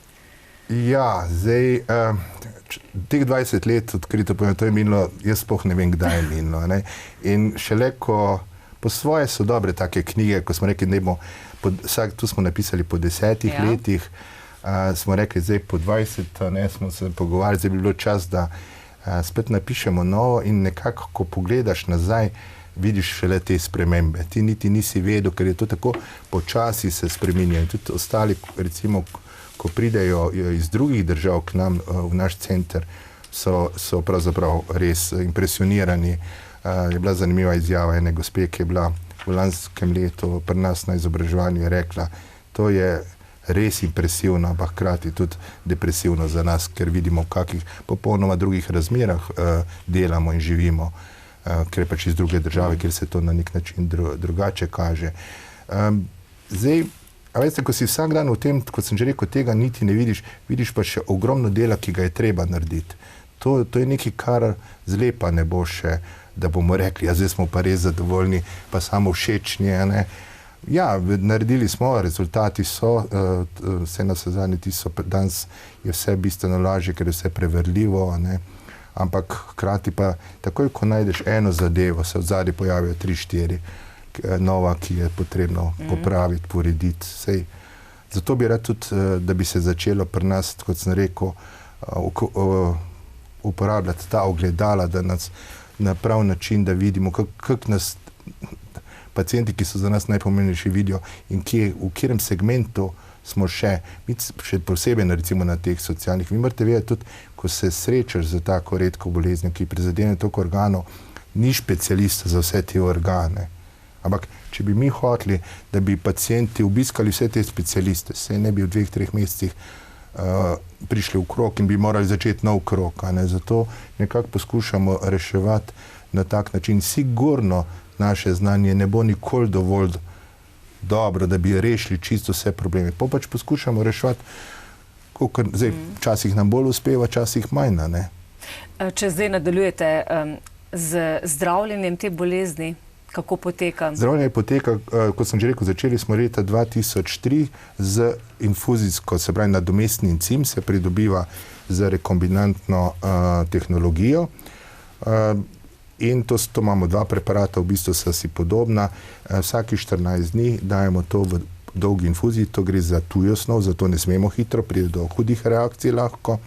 Ja, zdaj, teh 20 let, odkrito povem, to je minilo, jaz sploh ne vem, kdaj je minilo. In šele, ko po svoje so dobre take knjige, ko smo rekli, da bomo, tu smo napisali po 10 letih, smo rekli, zdaj po 20, smo se pogovarjali, zdaj bi bilo čas, da spet napišemo novo in nekako, ko pogledaš nazaj, vidiš šele te spremembe. Ti niti nisi vedel, ker je to tako počasi se spreminja. In tudi ostali, recimo, ko pridejo iz drugih držav k nam v naš center, so pravzaprav res impresionirani. Je bila zanimiva izjava ene gospe, ki je bila v lanskem letu pri nas na izobraževanju, je rekla, to je res impresivno, ampak hkrati tudi depresivno za nas, ker vidimo, v kakih popolnoma drugih razmerah delamo in živimo, ker je pač iz druge države, kjer se to na nek način drugače kaže. Zdaj, a veste, ko si vsak dan v tem, kot sem že rekel, tega niti ne vidiš, vidiš pa še ogromno dela, ki ga je treba narediti. To je nekaj, kar zlepa ne bo še, da bomo rekli, ja, zdaj smo pa res zadovoljni, pa samo všečni, ne. Ja, naredili smo, rezultati so, vse na sezani danes je vse bistveno lažje, ker je vse preverljivo, ne. Ampak hkrati pa takoj, ko najdeš eno zadevo, se v zadnji pojavijo 3-4 nova, ki je potrebno popraviti, porediti. Sej, zato bi rad tudi, da bi se začelo pri nas, kot sem rekel, uporabljati ta ogledala, da nas na prav način, da vidimo, kako nas pacienti, ki so za nas najpomembnejši, vidijo in v katerem segmentu smo še posebej recimo na teh socialnih. Vi morate vedeti tudi, ko se srečaš z tako redko boleznjo, ki prizadene toliko organov, ni specialista za vse te organe. Ampak, če bi mi hoteli, da bi pacienti obiskali vse te specialiste, se ne bi v 2-3 mesecih prišli v krog in bi morali začeti nov krog. Zato nekako poskušamo reševati na tak način. Sigurno naše znanje ne bo nikoli dovolj dobro, da bi rešili čisto vse probleme. Pač poskušamo reševati, zdaj včasih nam bolj uspeva, včasih manj, ne? Če zdaj nadaljujete z zdravljenjem te bolezni, kako poteka? Zdravljenje poteka, kot sem že rekel, začeli smo leta 2003 z infuzijsko, se pravi nadomestni encim, se pridobiva z rekombinantno tehnologijo. In to imamo 2 preparata, v bistvu so si podobna. Vsaki 14 dni dajemo to v dolgi infuziji, to gre za tujo snov, zato ne smemo hitro, pride do hudih reakcij lahko.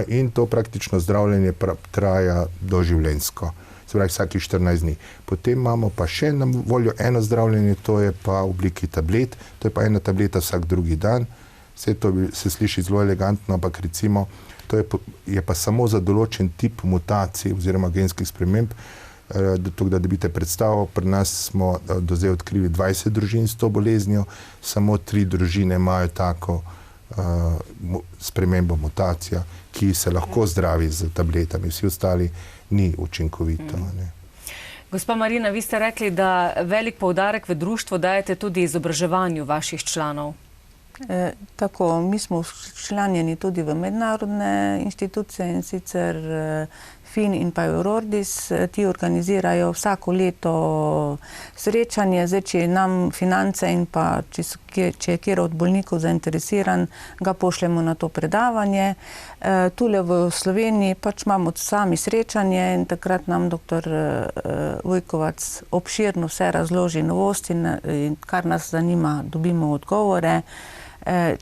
In to praktično zdravljenje traja doživljenjsko, se pravi vsaki 14 dni. Potem imamo pa še na voljo eno zdravljenje, to je pa v obliki tablet, to je pa 1 tableta vsak drugi dan. Vse to se sliši zelo elegantno, ampak recimo, to je pa samo za določen tip mutacij oziroma genskih sprememb. Da dobite predstavo, pri nas smo do zdaj odkrili 20 družin s to boleznjo, samo 3 družine imajo tako spremembo mutacija, ki se lahko zdravi z tabletami, vsi ostali ni učinkovito. Gospa Marina, vi ste rekli, da velik poudarek v društvu dajete tudi izobraževanju vaših članov. Tako, mi smo včlanjeni tudi v mednarodne inštitucije in sicer FIN in pa Eurordis. Ti organizirajo vsako leto srečanje. Zdaj, če nam finance in pa če je kjer od bolnikov zainteresiran, ga pošljemo na to predavanje. Tule v Sloveniji pač imamo sami srečanje in takrat nam dr. Vujkovac obširno vse razloži novosti in kar nas zanima, dobimo odgovore.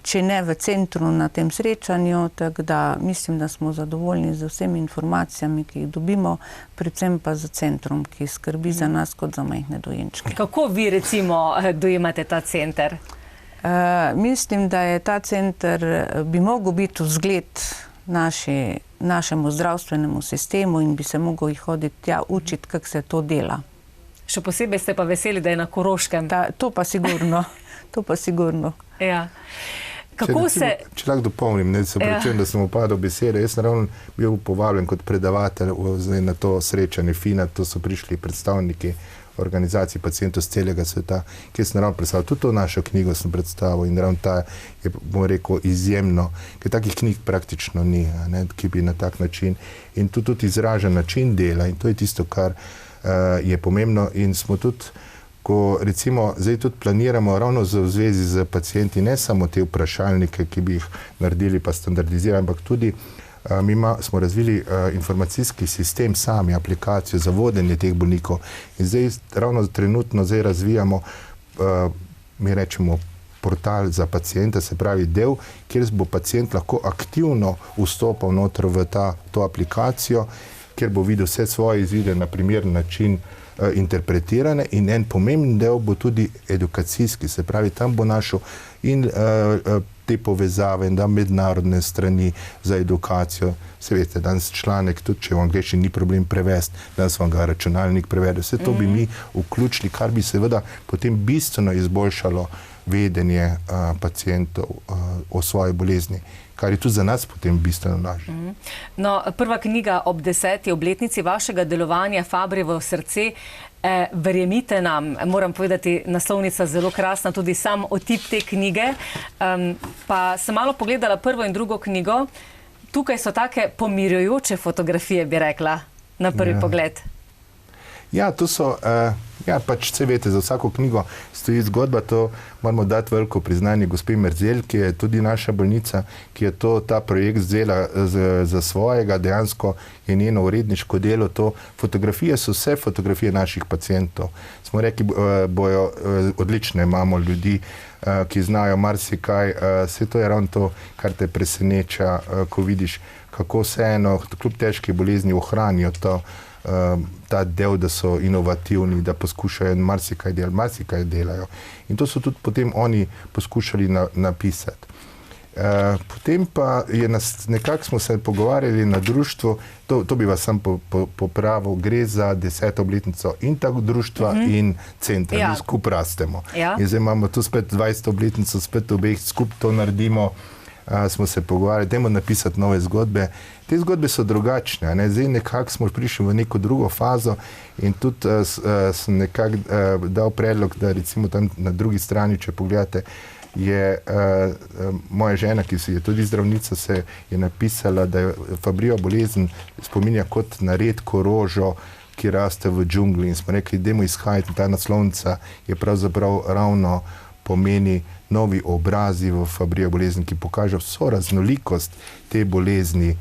Če ne v centru na tem srečanju, tako da mislim, da smo zadovoljni z vsemi informacijami, ki jih dobimo, predvsem pa z centrom, ki skrbi za nas kot za majhne dojenčke. Kako vi recimo dojemate ta center? Mislim, da je ta center bi mogel biti vzgled našemu zdravstvenemu sistemu in bi se mogel hoditi tja učiti, kako se to dela. Še posebej ste pa veseli, da je na Koroškem. To pa sigurno. Ja. Kako če lahko dopolnim, se pričujem, da sem upadal besede. Jaz sem ravno bil povabljen kot predavatelj na to srečanje FIN-a, to so prišli predstavniki organizacij pacientov z celega sveta, kjer sem ravno predstavil. Tudi to našo knjigo sem predstavil in ravno ta je, bom rekel, izjemno, ker takih knjig praktično ni, ki bi na tak način. In tudi izraža način dela in to je tisto, kar je pomembno in smo tudi, ko recimo zdaj tudi planiramo ravno v zvezi z pacienti, ne samo te vprašalnike, ki bi jih naredili pa standardizirali, ampak tudi mi smo razvili informacijski sistem sami, aplikacijo za vodenje teh bolnikov in zdaj ravno trenutno razvijamo, mi rečemo, portal za pacienta, se pravi del, kjer bo pacient lahko aktivno vstopal noter v to aplikacijo, kjer bo videl vse svoje izvide na primeren način interpretirane in en pomemben del bo tudi edukacijski, se pravi, tam bo našel in te povezave in da mednarodne strani za edukacijo. Se veste, danes članek, tudi če v angleščini ni problem prevesti, danes vam ga računalnik prevede. Vse to bi mi vključili, kar bi seveda potem bistveno izboljšalo vedenje pacientov o svoji bolezni, kar je tudi za nas potem bistveno lažje. No, prva knjiga ob 10. obletnici vašega delovanja, Fabrijevo srce, verjemite nam, moram povedati, naslovnica zelo krasna, tudi sam otip te knjige. Pa sem malo pogledala prvo in drugo knjigo. Tukaj so take pomirjujoče fotografije, bi rekla, na prvi pogled. Ja, to so, pač se veste, za vsako knjigo stoji zgodba, to moramo dati veliko priznanje gospe Merzelj, ki je tudi naša bolnica, ki je ta projekt vzela za svojega, dejansko je njeno uredniško delo to. Fotografije so vse fotografije naših pacientov. Smo rekli, bojo odlične, imamo ljudi, ki znajo marsikaj, vse to je ravno to, kar te preseneča, ko vidiš, kako vseeno, kljub težki bolezni ohranijo ta del, da so inovativni, da poskušajo marsikaj delajo. In to so tudi potem oni poskušali napisati. Potem pa nekako smo se pogovarjali na društvu, to bi vas sam popravil, gre za 10. obletnico in tako društva in centra, mi skupaj rastemo. In zdaj imamo tu spet 20. obletnico, spet obeh skupaj to naredimo, smo se pogovarjali, dajmo napisati nove zgodbe. Te zgodbe so drugačne, zdaj nekako smo prišli v neko drugo fazo in tudi sem nekako dal predlog, da recimo tam na drugi strani, če pogledate, je moja žena, ki je tudi zdravnica, se je napisala, da je Fabrijevo bolezen spominja kot na redko rožo, ki raste v džungli in smo rekli, dajmo izhajati, ta naslovnica je pravzaprav ravno pomeni novi obrazi v Fabrijevo bolezni, ki pokaže vso raznolikost te bolezni,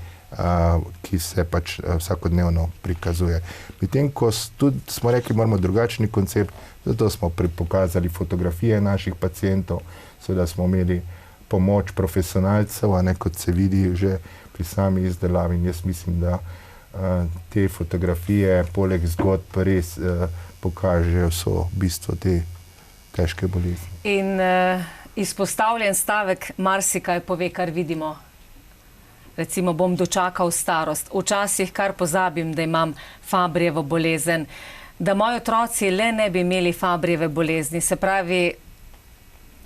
ki se pač vsakodnevno prikazuje. Medtem, ko tudi smo rekli, moramo drugačni koncept, zato smo pokazali fotografije naših pacientov, seveda smo imeli pomoč profesionalcev, kot se vidi že pri sami izdelavi. In jaz mislim, da te fotografije poleg zgodb res pokažejo vso bistvo te težke bolezni. In izpostavljen stavek marsikaj pove, kar vidimo. Recimo, bom dočakal starost. Včasih kar pozabim, da imam Fabrijevo bolezen. Da moji otroci le ne bi imeli Fabrijeve bolezni. Se pravi,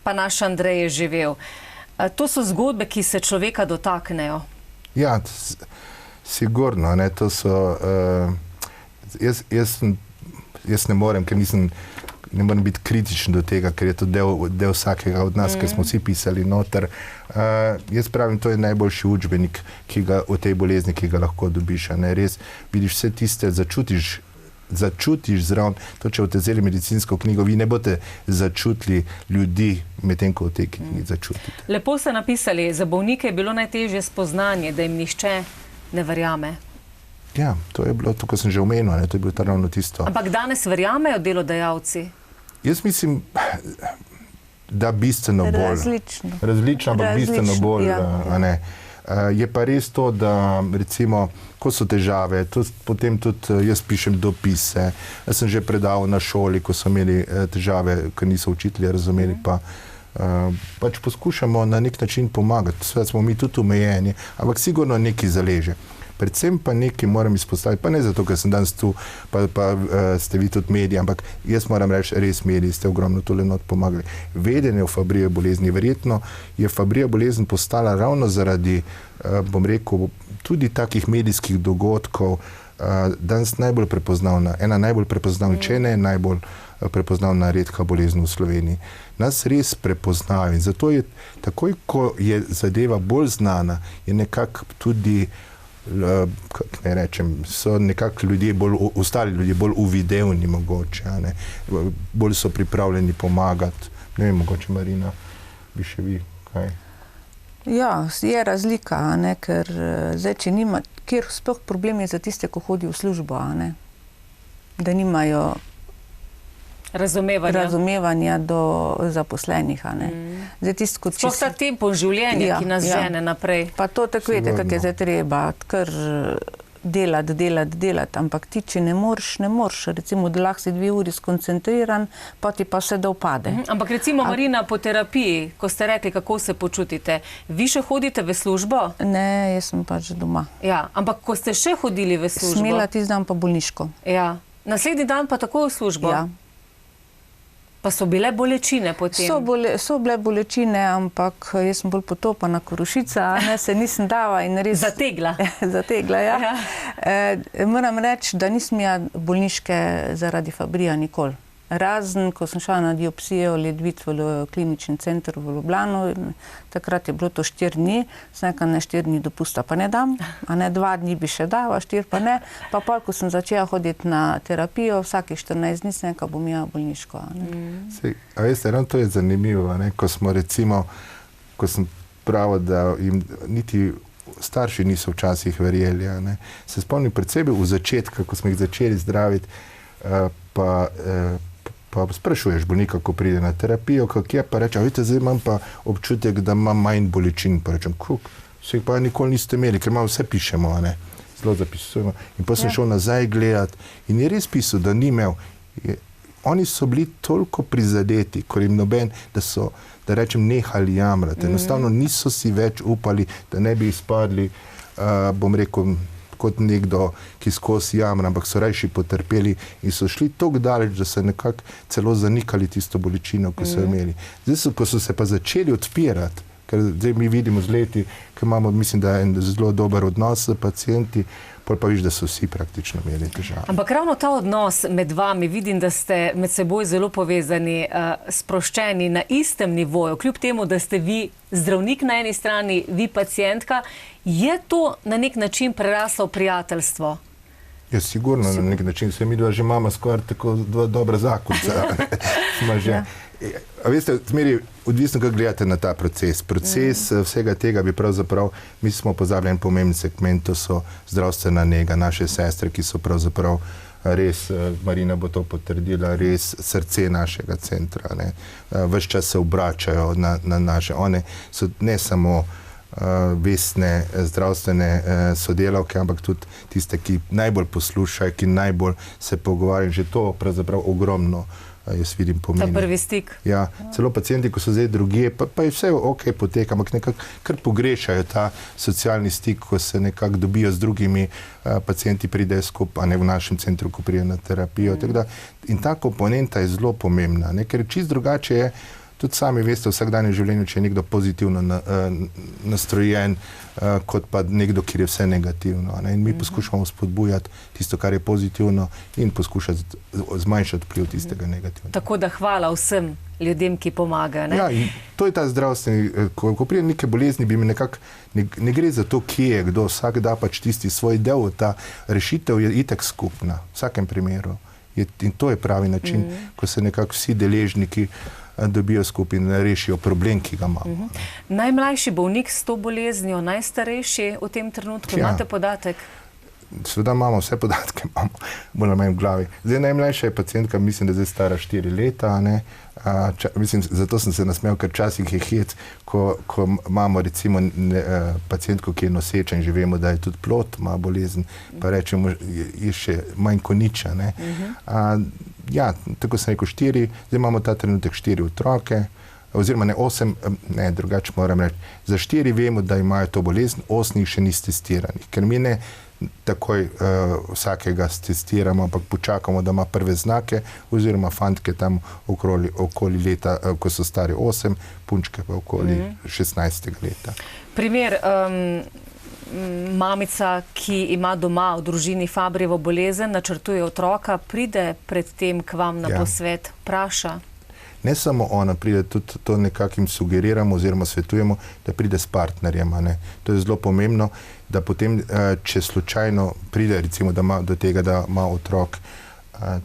pa naš Andrej je živel. To so zgodbe, ki se človeka dotaknejo. Ja, sigurno. To so... Jaz ne morem, ker nisem ne morem biti kritičen do tega, ker je to del vsakega od nas, ker smo vsi pisali noter. Jaz pravim, to je najboljši učbenik o tej bolezni, ki ga lahko dobiš. Res vidiš vse tiste, začutiš zraven, to če boste vzeli medicinsko knjigo, vi ne boste začutili ljudi, medtem ko v tej knjigi začutite. Lepo ste napisali, za bolnike je bilo najtežje spoznanje, da jim nihče ne verjame. Ja, to je bilo, to, ko sem že omenil, to je bilo ravno tisto. Ampak danes verjamejo delodajalci? Jaz mislim, da bistveno bolj. Različno, ampak bistveno bolj. Ja. Je pa res to, da recimo, ko so težave, potem tudi jaz pišem dopise. Jaz sem že predaval na šoli, ko so imeli težave, ker niso učitelji razumeli, pa pač poskušamo na nek način pomagati. Seveda smo mi tudi omejeni, ampak sigurno nekaj zaleže. Predvsem pa nekaj moram izpostaviti, pa ne zato, ker sem danes tu, pa ste vi tudi mediji, ampak jaz moram reči, res mediji ste ogromno tole not pomagali. Vedenje o Fabrijeve bolezni, verjetno je Fabrijeva bolezen postala ravno zaradi, bom rekel, tudi takih medijskih dogodkov, danes najbolj prepoznavna, ena najbolj prepoznavna, če ne najbolj prepoznavna redka bolezen v Sloveniji. Nas res prepoznajo in zato je takoj, ko je zadeva bolj znana, je nekako tudi kako ne rečem, so nekako ljudje ostali ljudje bolj uvidevni mogoče, bolj so pripravljeni pomagati. Ne vem, mogoče Marina, bi še vi, kaj? Ja, je razlika, ker zdaj, če nima, kjer sploh problem je za tiste, ko hodijo v službo, da nimajo razumevanja do zaposlenih. Sploh ta tempo življenja, ki nas žene naprej. Pa to tako veste, kako je zdaj treba, kar delati, ampak ti, če ne moreš, recimo, da lahko si 2 uri skoncentriran, pa ti pa vse da upade. Ampak recimo, Marina, po terapiji, ko ste rekli, kako se počutite, vi še hodite v službo? Ne, jaz sem pač doma. Ja, ampak ko ste še hodili v službo? Smela tisti dan pa bolniško. Ja, naslednji dan pa tako v službo? Ja. Pa so bile bolečine potem? So bile bolečine, ampak jaz sem bolj potopana Korošica, se nisem dala in res... Zategla. Zategla, ja. Moram reči, da nisem ja bolniške zaradi Fabrija nikoli. Razen, ko sem šla na biopsijo ledvic v klinični center v Ljubljano, takrat je bilo to 4 dni, sem rekla, ne 4 dni dopusta pa ne dam, a ne 2 dni bi še dala, 4 pa ne, pa pol, ko sem začela hoditi na terapijo, vsakih 14 dni sem rekla, bom ja bolniško. A veste, ravno to je zanimivo, ko smo recimo, ko sem pravil, da jim niti starši niso včasih verjeli, se spomnim pred sebe v začetku, ko smo jih začeli zdraviti, pa sprašuješ bolnika, ko pride na terapijo, kak je, pa reče, vidite, zdaj imam pa občutek, da imam manj bolečin, pa rečem, vse pa nikoli niste imeli, ker vse pišemo, zelo zapisujemo. In pa sem šel nazaj gledati in je res pisal, da ni imel. Oni so bili toliko prizadeti, ko jim noben, da so, da rečem, nehali jamrati. Enostavno niso si več upali, da ne bi izpadli, bom rekel, kot nekdo, ki skozi jamra, ampak so rajši potrpeli in so šli toliko daleč, da so nekako celo zanikali tisto bolečino, ki so imeli. Zdaj, ko so se pa začeli odpirati, ker zdaj mi vidimo z leti, ker imamo, mislim, da je en zelo dober odnos s pacienti, pol pa viš, da so vsi praktično imeli težave. Ampak ravno ta odnos med vami, vidim, da ste med seboj zelo povezani, sproščeni na istem nivoju, kljub temu, da ste vi zdravnik na eni strani, vi pacientka, je to na nek način preraslo v prijateljstvo? Ja, sigurno, na nek način. Se mi dva že imamo skoraj tako 2 dobra zakonca. A veste, zmeri odvisno, kako gledate na ta proces. Proces vsega tega bi pravzaprav, mi smo pozabili en pomemben segment, to so zdravstvena nega, naše sestre, ki so pravzaprav res, Marina bo to potrdila, res srce našega centra. Ves čas se obračajo na naše. One so ne samo vestne zdravstvene sodelavke, ampak tudi tiste, ki najbolj poslušajo, ki najbolj se pogovarjajo. Že to pravzaprav ogromno, jaz vidim, pomeni. Ta prvi stik. Ja, celo pacienti, ko so zdaj drugje, pa je vse ok poteka, ampak nekako kar pogrešajo ta socialni stik, ko se nekako dobijo z drugimi pacienti, pridejo skupaj, a ne v našem centru, ko pridejo na terapijo. In ta komponenta je zelo pomembna, ker čist drugače je tudi sami veste v vsakdanjem življenju, če je nekdo pozitivno nastrojen, kot pa nekdo, kjer je vse negativno. Ne? In mi poskušamo spodbujati tisto, kar je pozitivno in poskušati zmanjšati vpliv tistega negativnega. Tako da hvala vsem ljudem, ki pomagajo. Ne? Ja, in to je ta zdravstveni, ko pride neke bolezni, bi mi nekako, ne gre za to, kje je kdo, vsak da pač tisti svoj del, ta rešitev je itak skupna, v vsakem primeru. In to je pravi način, ko se nekako vsi deležniki dobijo skupaj in rešijo problem, ki ga imamo. Najmlajši bolnik s to boleznijo, najstarejši v tem trenutku, imate podatek? Seveda imamo vse podatke, imamo bolj ali manj v glavi. Zdaj najmlajša je pacientka, mislim, da zdaj stara 4 leta, ne? Mislim, zato sem se nasmejal, ker včasih je hec, ko imamo recimo pacientko, ki je noseča in že vemo, da je tudi plod, ima bolezen, pa rečemo, je še manj koniča. Ne? Ja, tako sem rekel 4, zdaj imamo ta trenutek 4 otroke, oziroma ne 8, ne, drugače moram reči. Za 4 vemo, da imajo to bolezen, 8 jih še ni testiranih, ker mi ne takoj vsakega testiramo, ampak počakamo, da ima prve znake, oziroma fantke tam okoli leta, ko so stari 8, punčke pa okoli 16. leta. Primer, mamica, ki ima doma v družini Fabrijevo bolezen, načrtuje otroka, pride pred tem k vam na posvet, vpraša? Ne samo ona pride, tudi to nekako jim sugeriramo oziroma svetujemo, da pride s partnerjem. To je zelo pomembno, da potem, če slučajno pride recimo do tega, da ima otrok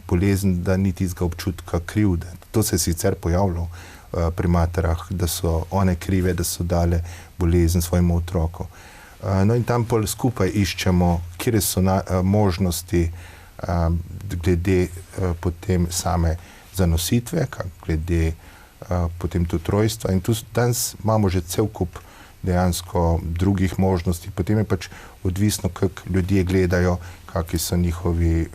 bolezen, da ni tistega občutka krivde. To se je sicer pojavilo pri materah, da so one krive, da so dale bolezen svojemu otroku. No in tam pol skupaj iščemo, kje so možnosti glede potem same zanositve, glede potem tudi rojstva. In tu danes imamo že cel kup dejansko drugih možnosti. Potem je pač odvisno, kako ljudje gledajo, kakšni so njihovi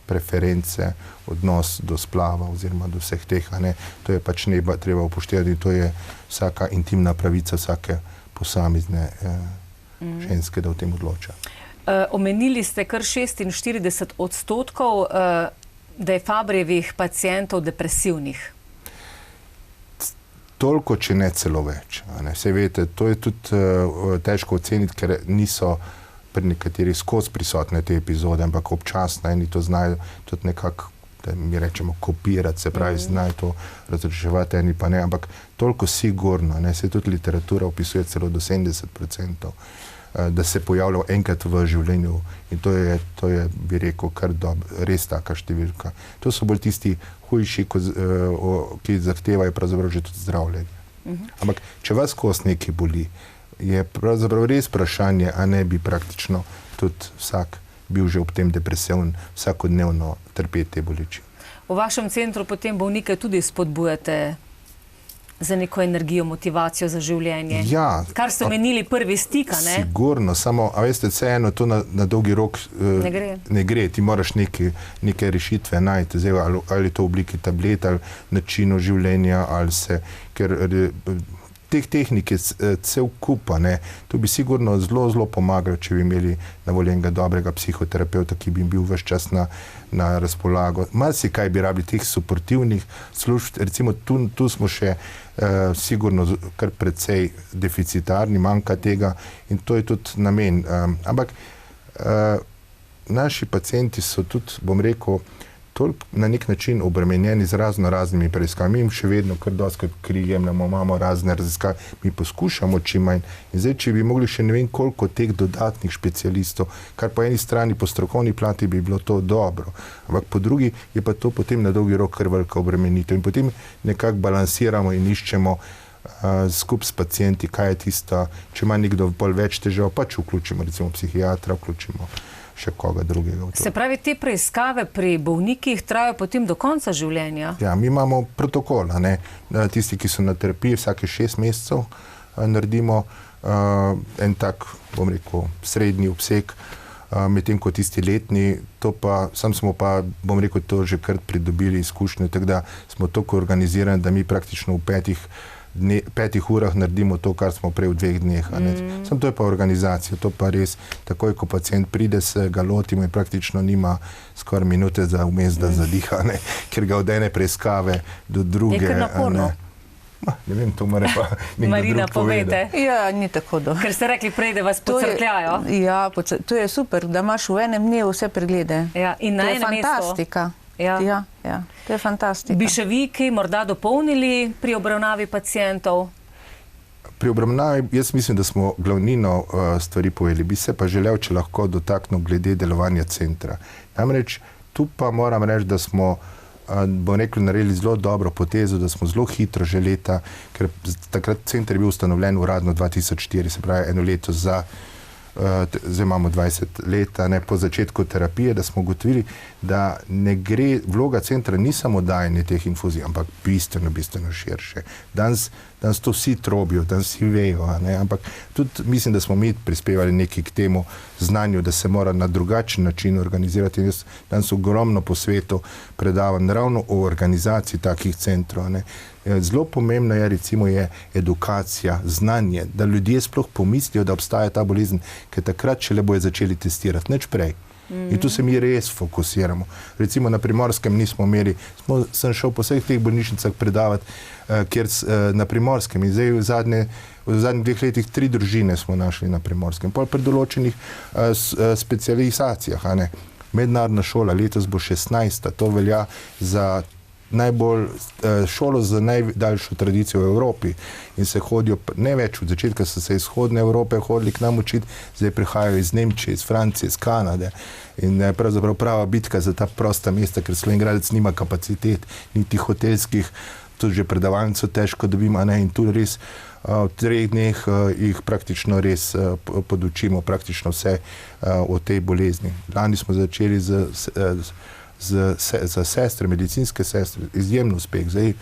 preference, odnos do splava oziroma do vseh teh. To je pač treba upoštevati in to je vsaka intimna pravica vsake posamezne ženske, da o tem odloča. Omenili ste kar 46%, da je Fabrijevih pacientov depresivnih. Toliko, če ne celo več. Saj veste, to je tudi težko oceniti, ker niso pri nekaterih skozi prisotne te epizode, ampak občasno eni to znajo tudi nekako, da mi rečemo, kopirati, se pravi, znajo to razreševati, eni pa ne, ampak toliko sigurno, se tudi literatura opisuje celo do 70%, da se pojavljajo enkrat v življenju in to je, bi rekel, kar res taka številka. To so bolj tisti hujši, ki zahtevajo pravzaprav že tudi zdravljenje. Ampak, če vas kost nekaj boli, je pravzaprav res vprašanje, a ne bi praktično tudi vsak bil že ob tem depresiven, vsakodnevno trpeti te bolečine. V vašem centru potem bolnike tudi spodbujate za neko energijo, motivacijo za življenje. Ja. Kar ste omenili prvi stik, ne? Sigurno, samo, a veste, vseeno to na dolgi rok ne gre. Ti moraš neke rešitve najti, ali to v obliki tablet, ali načinu življenja, ali se, ker teh tehnik je cel kup, to bi sigurno zelo pomagalo, če bi imeli na voljo enega dobrega psihoterapeuta, ki bi bil ves čas na razpolago. Marsikaj bi rabili teh suportivnih služb, recimo tu smo še sigurno kar precej deficitarni, manjka tega in to je tudi namen. Ampak naši pacienti so tudi, bom rekel, na nek način obremenjeni z raznimi preiskavami. Mi jim še vedno kar dostikrat kri jemljemo, imamo razne raziskave, mi poskušamo čim manj. In zdaj, če bi mogli še ne vem koliko teh dodatnih specialistov, kar po eni strani po strokovni plati bi bilo to dobro, ampak po drugi je pa to potem na dolgi rok kar velika obremenitev. In potem nekako balansiramo in iščemo skupaj s pacienti, kaj je tisto, če ima nekdo bolj več težav, pač vključimo recimo psihiatra, vključimo še koga drugega. Se pravi, te preiskave pri bolnikih trajajo potem do konca življenja? Ja, mi imamo protokol, tisti, ki so na terapiji, vsake 6 mesecev naredimo en tak, bom rekel, srednji obseg, medtem ko tisti letni, sam smo pa, bom rekel, to že kar pridobili izkušnje, tako da smo toliko organizirani, da mi praktično v 5 urah naredimo to, kar smo prej v 2 dneh. Samo to je pa organizacija, to pa res, takoj ko pacient pride, se ga lotimo in praktično nima skoraj minute za vmes, da zadiha, ker ga od ene preiskave do druge. Je kar naporno. Ne vem, to mora pa nekdo Marina, drug povedati. povejte. Ja, ni tako dobro. Ker ste rekli prej, da vas pocrkljajo. Ja, to je super, da imaš v enem dnevu vse preglede. Ja, in na to je enem mestu. fantastika. Ja. To je fantastika. Bi še vi kaj morda dopolnili pri obravnavi pacientov? Pri obravnavi, jaz mislim, da smo glavnino stvari povedali. Bi se pa želel, če lahko dotaknil glede delovanja centra. Namreč, tu pa moram reči, da smo, bom rekel, naredili zelo dobro potezo, da smo zelo hitro že leta, ker takrat center je bil ustanovljen uradno 2004, se pravi eno leto za, zdaj imamo 20 let, ne, po začetku terapije, da smo ugotovili, da ne gre, vloga centra ni samo dajanje teh infuzij, ampak bistveno širše. Danes to vsi trobijo, danes vsi vejo, ne, ampak tudi mislim, da smo mi prispevali nekaj k temu znanju, da se mora na drugačen način organizirati. Jaz danes ogromno po svetu predavam ravno o organizaciji takih centrov, ne. Zelo pomembna je recimo edukacija, znanje, da ljudje sploh pomislijo, da obstaja ta bolezen, ker takrat šele bojo začeli testirati, nič prej. In tu se mi res fokusiramo. Recimo na Primorskem nismo imeli, sem šel po vseh teh bolnišnicah predavati, kjer na Primorskem in zdaj v zadnjih 2 letih 3 družine smo našli na Primorskem. Pol pri določenih specializacijah, ne. Mednarodna šola, letos bo 16, to velja za najbolj šolo z najdaljšo tradicijo v Evropi in se hodijo, ne več, od začetka so se iz vzhodne Evrope hodili k nam učiti, zdaj prihajajo iz Nemčije, iz Francije, iz Kanade in pravzaprav prava bitka za ta prosta mesta, ker Slovenj Gradec nima kapacitet, niti hotelskih, tudi že predavalnico težko dobimo, ne, in tu res v 3 dneh jih praktično res podučimo praktično vse o tej bolezni. Lani smo začeli za sestre, medicinske sestre, izjemno uspeh. Zdaj,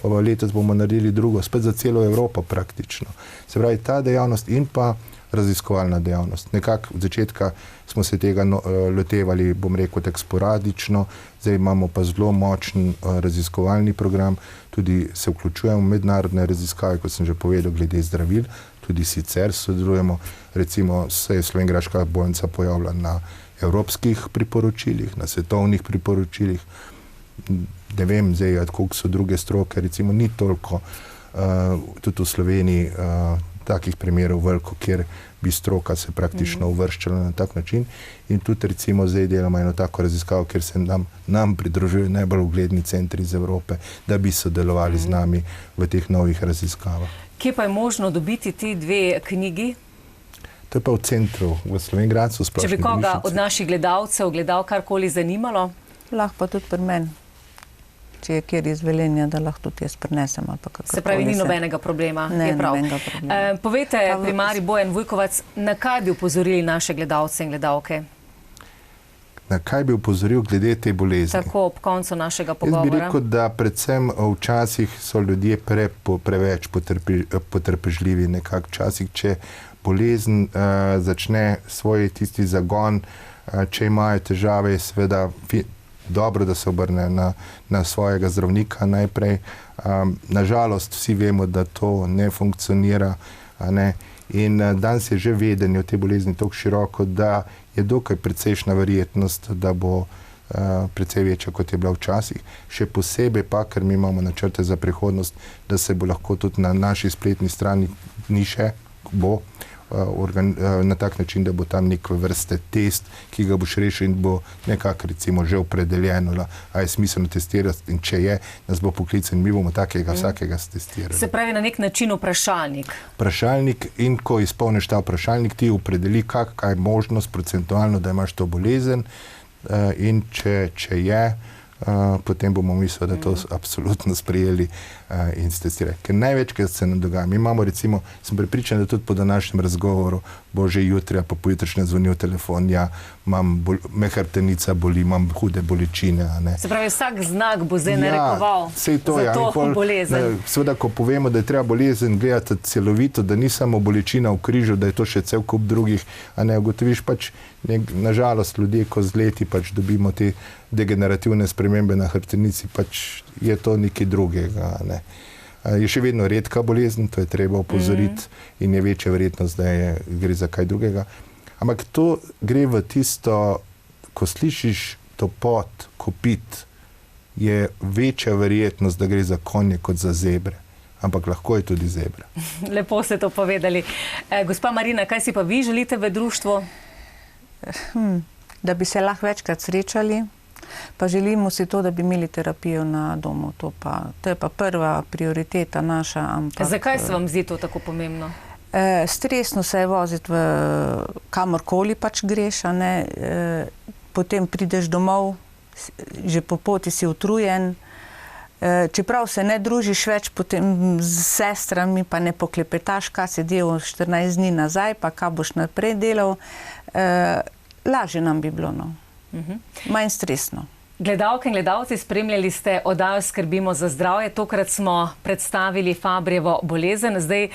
letos bomo naredili drugo, spet za celo Evropo praktično. Se pravi, ta dejavnost in pa raziskovalna dejavnost. Nekako od začetka smo se tega lotevali, bom rekel, tako sporadično, zdaj imamo pa zelo močen raziskovalni program, tudi se vključujemo v mednarodne raziskave, kot sem že povedal, glede zdravil, tudi sicer sodelujemo, recimo se je Slovenjgraška bolnica pojavila na evropskih priporočilih, na svetovnih priporočilih. Ne vem zdaj, koliko so druge stroke, recimo ni toliko tudi v Sloveniji takih primerov veliko, kjer bi stroka se praktično uvrščala na tak način in tudi recimo zdaj delamo eno tako raziskavo, kjer se nam pridružujejo najbolj ugledni centri iz Evrope, da bi sodelovali z nami v teh novih raziskavah. Kje pa je možno dobiti ti 2 knjigi? To je pa v centru, v Slovenj Gradcu, splošni bolnišnici. Če bi koga bolnišnici od naših gledal karkoli zanimalo? Lahko pa tudi pri meni, če je kjer iz Velenja, da lahko tudi jaz prinesem. Se pravi, ni nobenega problema. Ne, nobenega problema. Povejte, primarij Bojan Vujkovac, na kaj bi upozorili naše gledalce in gledalke? Na kaj bi upozoril glede te bolezni? Tako ob koncu našega pogovora. Jaz bi rekel, da predvsem včasih so ljudje preveč potrpežljivi nekako. Včasih, če bolezen začne svoj tisti zagon, če imajo težave, je seveda dobro, da se obrne na svojega zdravnika najprej. Nažalost, vsi vemo, da to ne funkcionira, ne? In danes je že vedenje o tej bolezni tako široko, da je dokaj precejšna verjetnost, da bo precej večja, kot je bila včasih. Še posebej pa, ker mi imamo načrte za prihodnost, da se bo lahko tudi na naši spletni strani bo na tak način, da bo tam neke vrste test, ki ga boš rešil in bo nekako recimo že opredeljeno, a je smiselno testirati in če je, nas bo poklical in mi bomo takega vsakega testirali. Se pravi na nek način vprašalnik. Vprašalnik in ko izpolniš ta vprašalnik, ti opredeli, kakšna je možnost procentualno, da imaš to bolezen in če je, potem bomo mislili, da to absolutno sprejeli in testirali. Ker največkrat se nam dogaja. Mi imamo recimo, sem prepričan, da tudi po današnjem razgovoru bo že jutri, pa pojutrišnjem zvonil telefon, ja, me hrbtenica boli, imam hude bolečine. Se pravi, vsak znak bo zdaj narekoval za to bolezen. Seveda, ko povemo, da je treba bolezen gledati celovito, da ni samo bolečina v križu, da je to še cel kup drugih, a ne ugotoviš pač, nažalost, ljudje, ko z leti pač dobimo te degenerativne spremembe na hrbtenici, pač je to nekaj drugega, ne. Je še vedno redka bolezen, to je treba opozoriti in je večja verjetnost, da gre za kaj drugega. Ampak to gre v tisto, ko slišiš topot, kopit, je večja verjetnost, da gre za konje kot za zebre. ampak lahko je tudi zebra. Lepo ste to povedali. Gospa Marina, kaj si pa vi želite v društvu? Da bi se lahko večkrat srečali, pa želimo si to, da bi imeli terapijo na domu. To je pa prva prioriteta naša. Ampak, zakaj se vam zdi to tako pomembno? Stresno se je voziti kamorkoli pač greš, a ne? Potem prideš domov, že po poti si utrujen. Čeprav se ne družiš več potem z sestrami, pa ne poklepetaš, kaj se delal 14 dni nazaj, pa kaj boš naprej delal, lažje nam bi bilo, no. Manj stresno. Gledalke in gledalci, spremljali ste oddajo Skrbimo za zdravje. Tokrat smo predstavili Fabrijevo bolezen. Zdaj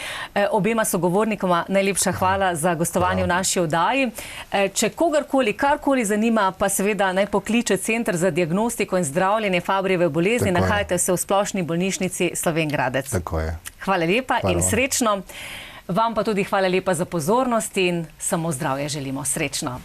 obema sogovornikoma najlepša hvala za gostovanje v naši oddaji. Če kogarkoli, karkoli zanima, pa seveda naj pokliče Center za diagnostiko in zdravljenje Fabrijeve bolezni. Nahajate se v Splošni bolnišnici Slovenj Gradec. Tako je. Hvala lepa in srečno. Vam pa tudi hvala lepa za pozornost in samo zdravje želimo. Srečno.